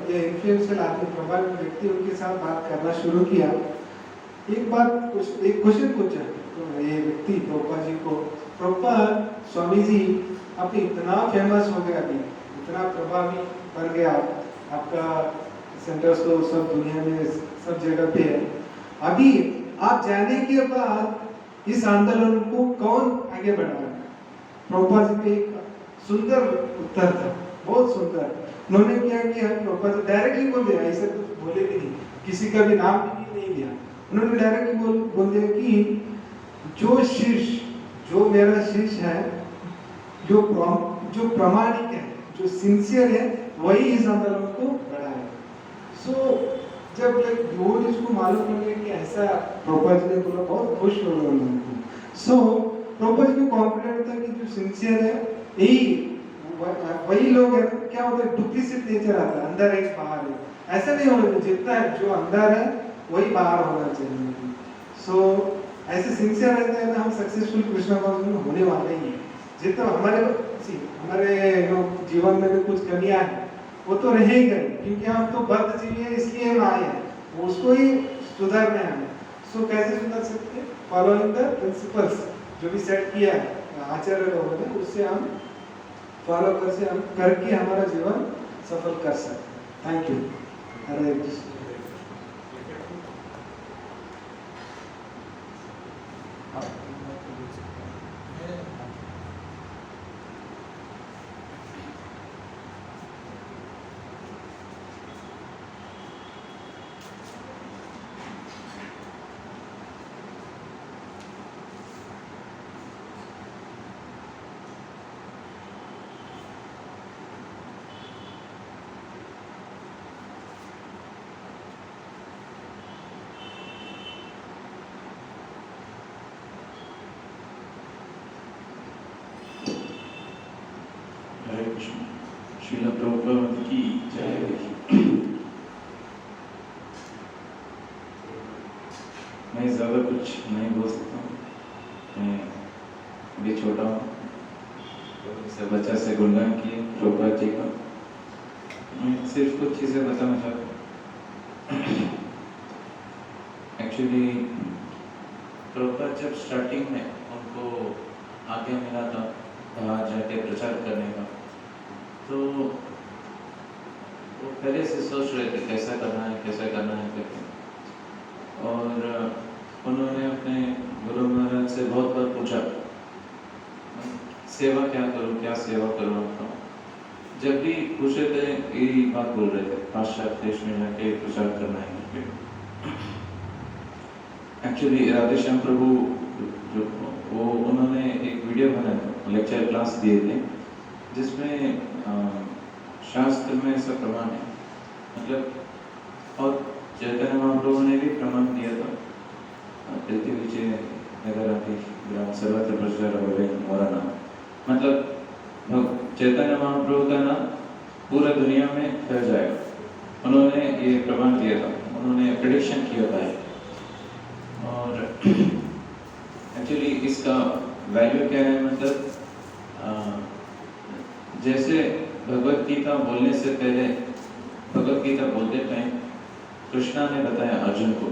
B: ये इन्फ्लुएंशियल आदमी, प्रभावी व्यक्ति उनके साथ बात करना शुरू किया, एक क्वेश्चन पूछा तो ये व्यक्ति प्रभुपाद जी को, प्रभुपाद स्वामी जी आप इतना फेमस हो गया, अभी इतना प्रभावी बन गया, आपका सेंटर्स तो सब दुनिया में सब जगह पे है, अभी आप जाने के बाद इस आंदोलन को कौन आगे बढ़ाएगा? प्रभुपाद जी का एक सुंदर उत्तर था, बहुत सुंदर। उन्होंने क्या किया, प्रभुपाद जी डायरेक्टली बोल दिया, ऐसे कुछ बोले भी नहीं, किसी का भी नाम भी नहीं लिया, उन्होंने डायरेक्टली बोल दिया कि जो मेरा शिष्य है, जो प्रामाणिक है, जो सिंसियर है, वही इस आंदोलन को बढ़ाए। सो जब लोग इसको मालूम लगे कि ऐसा प्रभुपाद जी ने बोला, बहुत खुश हो गए उनको। सो प्रभुपाद जी को कॉन्फिडेंट था कि जो सिंसियर है वही लोग है। क्या होता है, डुप्लीसिट नेचर आता है, अंदर है बाहर है, ऐसा नहीं होना चाहिए, जितना है जो अंदर है वही बाहर होना चाहिए। सो ऐसे सिंसियर रहते हैं ना, हम सक्सेसफुल कृष्ण कॉन्शियस में होने वाले ही हैं। जितना हमारे जीवन में भी कुछ कमियां हैं वो तो रहेगा ही, क्योंकि हम तो बद्ध जीव हैं, इसलिए हम आए हैं, उसको ही सुधारना है हमें। सो कैसे सुधर सकते हैं? फॉलोइंग द प्रिंसिपल्स जो भी सेट किया है आचार्य लोगों ने, उससे हम फॉलो करके हमारा जीवन सफल कर सकते हैं। Thank you. हरे कृष्ण।
C: कृष्ण। श्रील प्रभुपाद की जय। मैं ज़्यादा कुछ नहीं बोल सकता हूँ, मैं अभी छोटा हूँ, तो बच्चा से गुणगान किए प्रभुपाद जी का। मैं सिर्फ कुछ चीज़ें बताना चाहता हूँ। एक्चुअली प्रभुपाद जब स्टार्टिंग में उनको आज्ञा मिला था बाहर जाके प्रचार करने का, तो वो पहले से सोच रहे थे कैसा करना है करके। और उन्होंने अपने गुरु महाराज से बहुत बार पूछा, सेवा क्या करूं, क्या सेवा करूं आपका। जब भी पूछे थे यही बात बोल रहे थे, पाश्चात्य देश में जाके प्रचार करना है करके। एक्चुअली राधेश्याम प्रभु जो वो उन्होंने एक वीडियो बनाया था, लेक्चर क्लास दिए थे, जिसमें शास्त्र में ऐसा प्रमाण है, मतलब, और चैतन्य महाप्रभु ने भी प्रमाण दिया था, पृथ्वी ग्राम सर्वत्र प्रचार हमारा नाम, मतलब चैतन्य महाप्रभु का नाम पूरा दुनिया में फैल जाएगा। उन्होंने ये प्रमाण दिया था, उन्होंने प्रेडिक्शन किया था। और एक्चुअली इसका वैल्यू क्या है, मतलब जैसे भगवत गीता बोलने से पहले, भगवत गीता बोलते टाइम कृष्णा ने बताया अर्जुन को,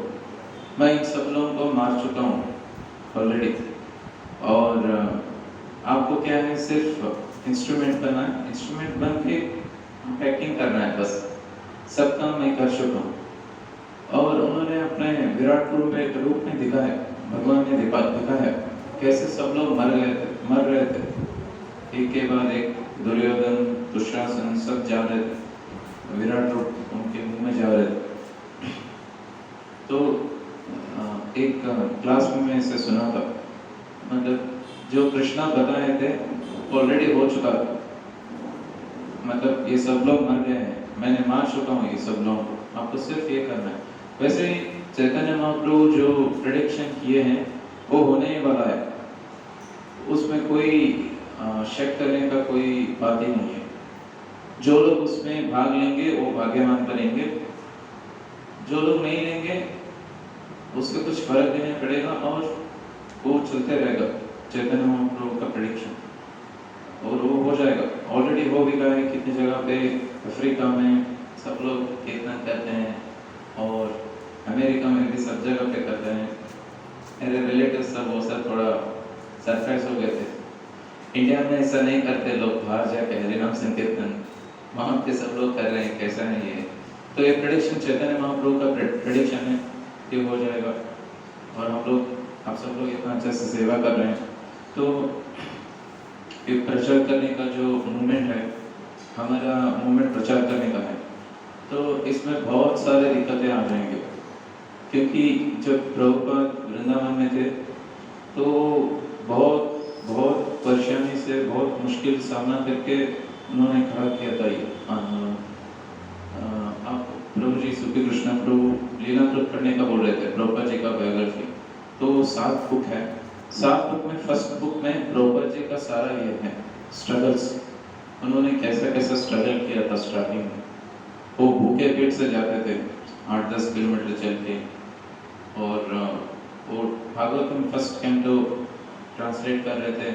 C: मैं इन सब लोगों को मार चुका हूँ ऑलरेडी, और आपको क्या है, सिर्फ इंस्ट्रूमेंट बनना है, इंस्ट्रूमेंट बन के एक्टिंग करना है, बस सब काम मैं कर चुका हूँ। और उन्होंने अपने विराट रूप में दिखाया, भगवान ने दिखाया कैसे सब लोग मर रहे थे, एक के बाद एक, दुर्योधन, दुशासन सब जा रहे थे, विराट रूप उनके मुंह में जा रहे थे। तो एक क्लास में मैं इसे सुना था, मतलब जो कृष्णा बताए थे ऑलरेडी हो चुका था, मतलब ये सब लोग मर गए हैं, मैंने मार चुका हूँ ये सब लोगों को, आपको सिर्फ ये करना है। वैसे ही चैतन्य महाप्रभु जो प्रेडिक्शन किए हैं वो होने ही वाला है, उसमें कोई शक करने का कोई बात ही नहीं है। जो लोग उसमें भाग लेंगे वो भाग्यवान बनेंगे, जो लोग नहीं लेंगे उससे कुछ फर्क भी नहीं पड़ेगा, और वो चलते रहेगा चैतन्य महाप्रभु का प्रेडिक्शन, और वो हो जाएगा, ऑलरेडी हो भी गया है। कितनी जगह पे अफ्रीका में सब लोग कीर्तन करते हैं, और अमेरिका में भी सब जगह पे करते हैं। मेरे रिलेटिव सब वो सब थोड़ा सरप्राइज हो गए थे, इंडिया में ऐसा नहीं करते लोग, बाहर जाके हरिनाम संकीर्तन वहाँ पे सब लोग कर रहे हैं, कैसा है ये। तो ये प्रेडिक्शन चैतन्य महाप्रभु का प्रेडिक्शन है कि हो जाएगा, और हम लोग, आप सब लोग इतना अच्छे से सेवा कर रहे हैं। तो ये प्रचार करने का जो मूवमेंट है, हमारा मूवमेंट प्रचार करने का है, तो इसमें बहुत सारे दिक्कतें आ जाएंगे, क्योंकि जब प्रभुपाद वृंदावन में थे तो बहुत परेशानी से, बहुत मुश्किल सामना करके उन्होंने खड़ा किया था ये। आप प्रभु जी सुखी कृष्ण प्रभु लीलामृत पढ़ने का बोल रहे थे, प्रभुपाद जी का बायोग्राफी, तो 7 बुक है। 7 बुक में फर्स्ट बुक में प्रभुपाद जी का सारा ये है स्ट्रगल्स, उन्होंने कैसा स्ट्रगल किया था स्टार्टिंग में। वो भूखे पेट से जाते थे 8-10 किलोमीटर चल के, और वो भागवतम फर्स्ट कैंटो ट्रांसलेट कर रहे थे,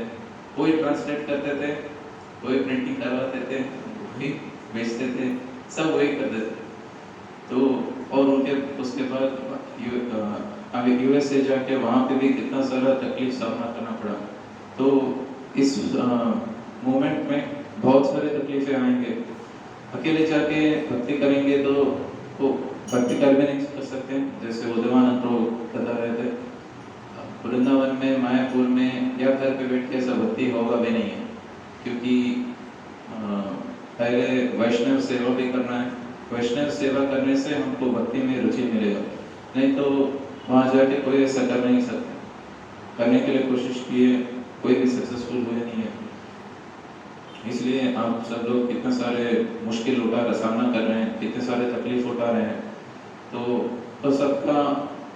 C: वही ट्रांसलेट करते थे, वही प्रिंटिंग करवाते थे, वही बेचते थे, सब वही करते थे। तो और उनके उसके बाद अभी यूएसए जाके वहाँ पे भी कितना सारा तकलीफ सामना करना पड़ा। तो इस मूवमेंट में बहुत सारे तकलीफें आएंगे। अकेले जाके भक्ति करेंगे तो वो भक्ति कर भी नहीं कर सकते, जैसे उदयवानंद प्रभु बता रहे थे, वृंदावन में, मायापुर में या घर पे बैठ के ऐसा भक्ति होगा भी नहीं है, क्योंकि पहले वैष्णव सेवा भी करना है। वैष्णव सेवा करने से हमको भक्ति में रुचि मिलेगा, नहीं तो वहाँ जाके कोई ऐसा कर नहीं सकता। करने के लिए कोशिश किए, कोई भी सक्सेसफुल हुए नहीं है। इसलिए आप सब लोग कितने सारे मुश्किल सामना कर रहे हैं, कितने सारे तकलीफ उठा रहे हैं, तो सबका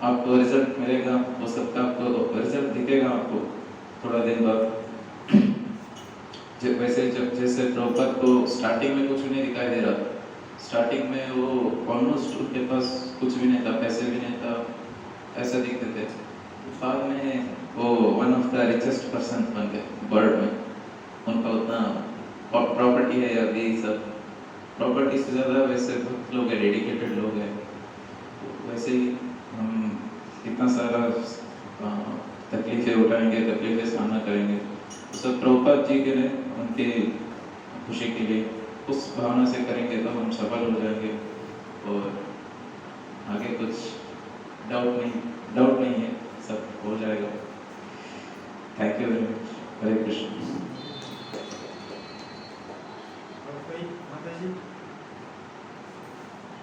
C: आपको रिजल्ट मिलेगा, वो सबका आपको रिजल्ट दिखेगा आपको थोड़ा दिन बाद। वैसे जब जैसे प्रभुपाद को स्टार्टिंग में कुछ भी नहीं दिखाई दे रहा था, स्टार्टिंग में वो ऑलमोस्ट उनके पास कुछ भी नहीं था, पैसे भी नहीं था, ऐसा दिखते थे। बाद में वो one of the richest person बन गए वर्ल्ड में। उनका उतना प्रॉपर्टी है या ये सब, प्रॉपर्टी से ज़्यादा वैसे बहुत लोग हैं, डेडिकेटेड लोग हैं। वैसे ही हम इतना सारा तकलीफें उठाएंगे, तकलीफें सामना करेंगे, तो सब प्रभुपाद जी के लिए, उनके खुशी के लिए उस भावना से करेंगे तो हम सफल हो जाएंगे। और आगे कुछ डाउट नहीं है, सब हो जाएगा। Thank you very much. Hare Krishna.
A: और कोई माताजी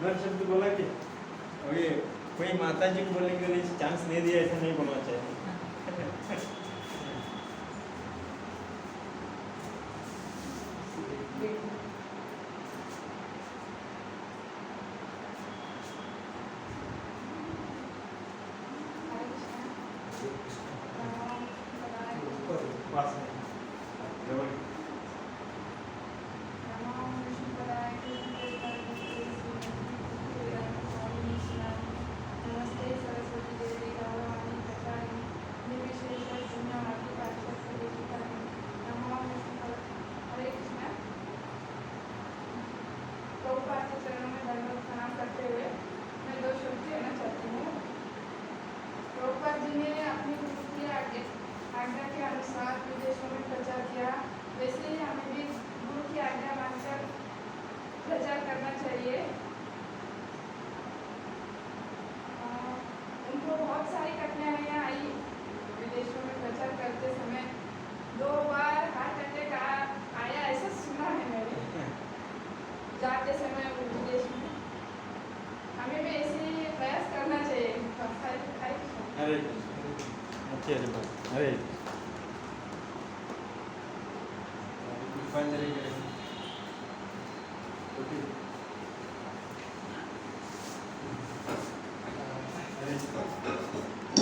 A: घर शब्द बोला कि अभी कोई माताजी को बोलने के लिए चांस नहीं दिया, ऐसा नहीं बोलना चाहिए। पास में जवळ
D: नमस्ते सरस्वती देवी गौरवाणी प्रचारिणी निर्विशेष शून्यवादी पार्षद देविकारिणी नमो हरे कृष्णा। प्रभुपाद के चरणों में दंडवत प्रणाम करते हुए मैं 2 शब्द कहना चाहती हूँ। प्रभुपाद जी ने अपनी गुरु की आज्ञा के अनुसार विदेशों में प्रचार किया, वैसे ही हमें भी गुरु की आज्ञा मानकर प्रचार करना चाहिए। उनको बहुत सारी कठिनाइयाँ आई विदेशों में प्रचार करते समय। 2 बार हार्ट अटैक आया ऐसा सुना है मैंने जाते समय विदेश में। हमें भी ऐसे प्रयास करना चाहिए।
A: हरे अच्छे हरे बात हरे। पुष्पांजलि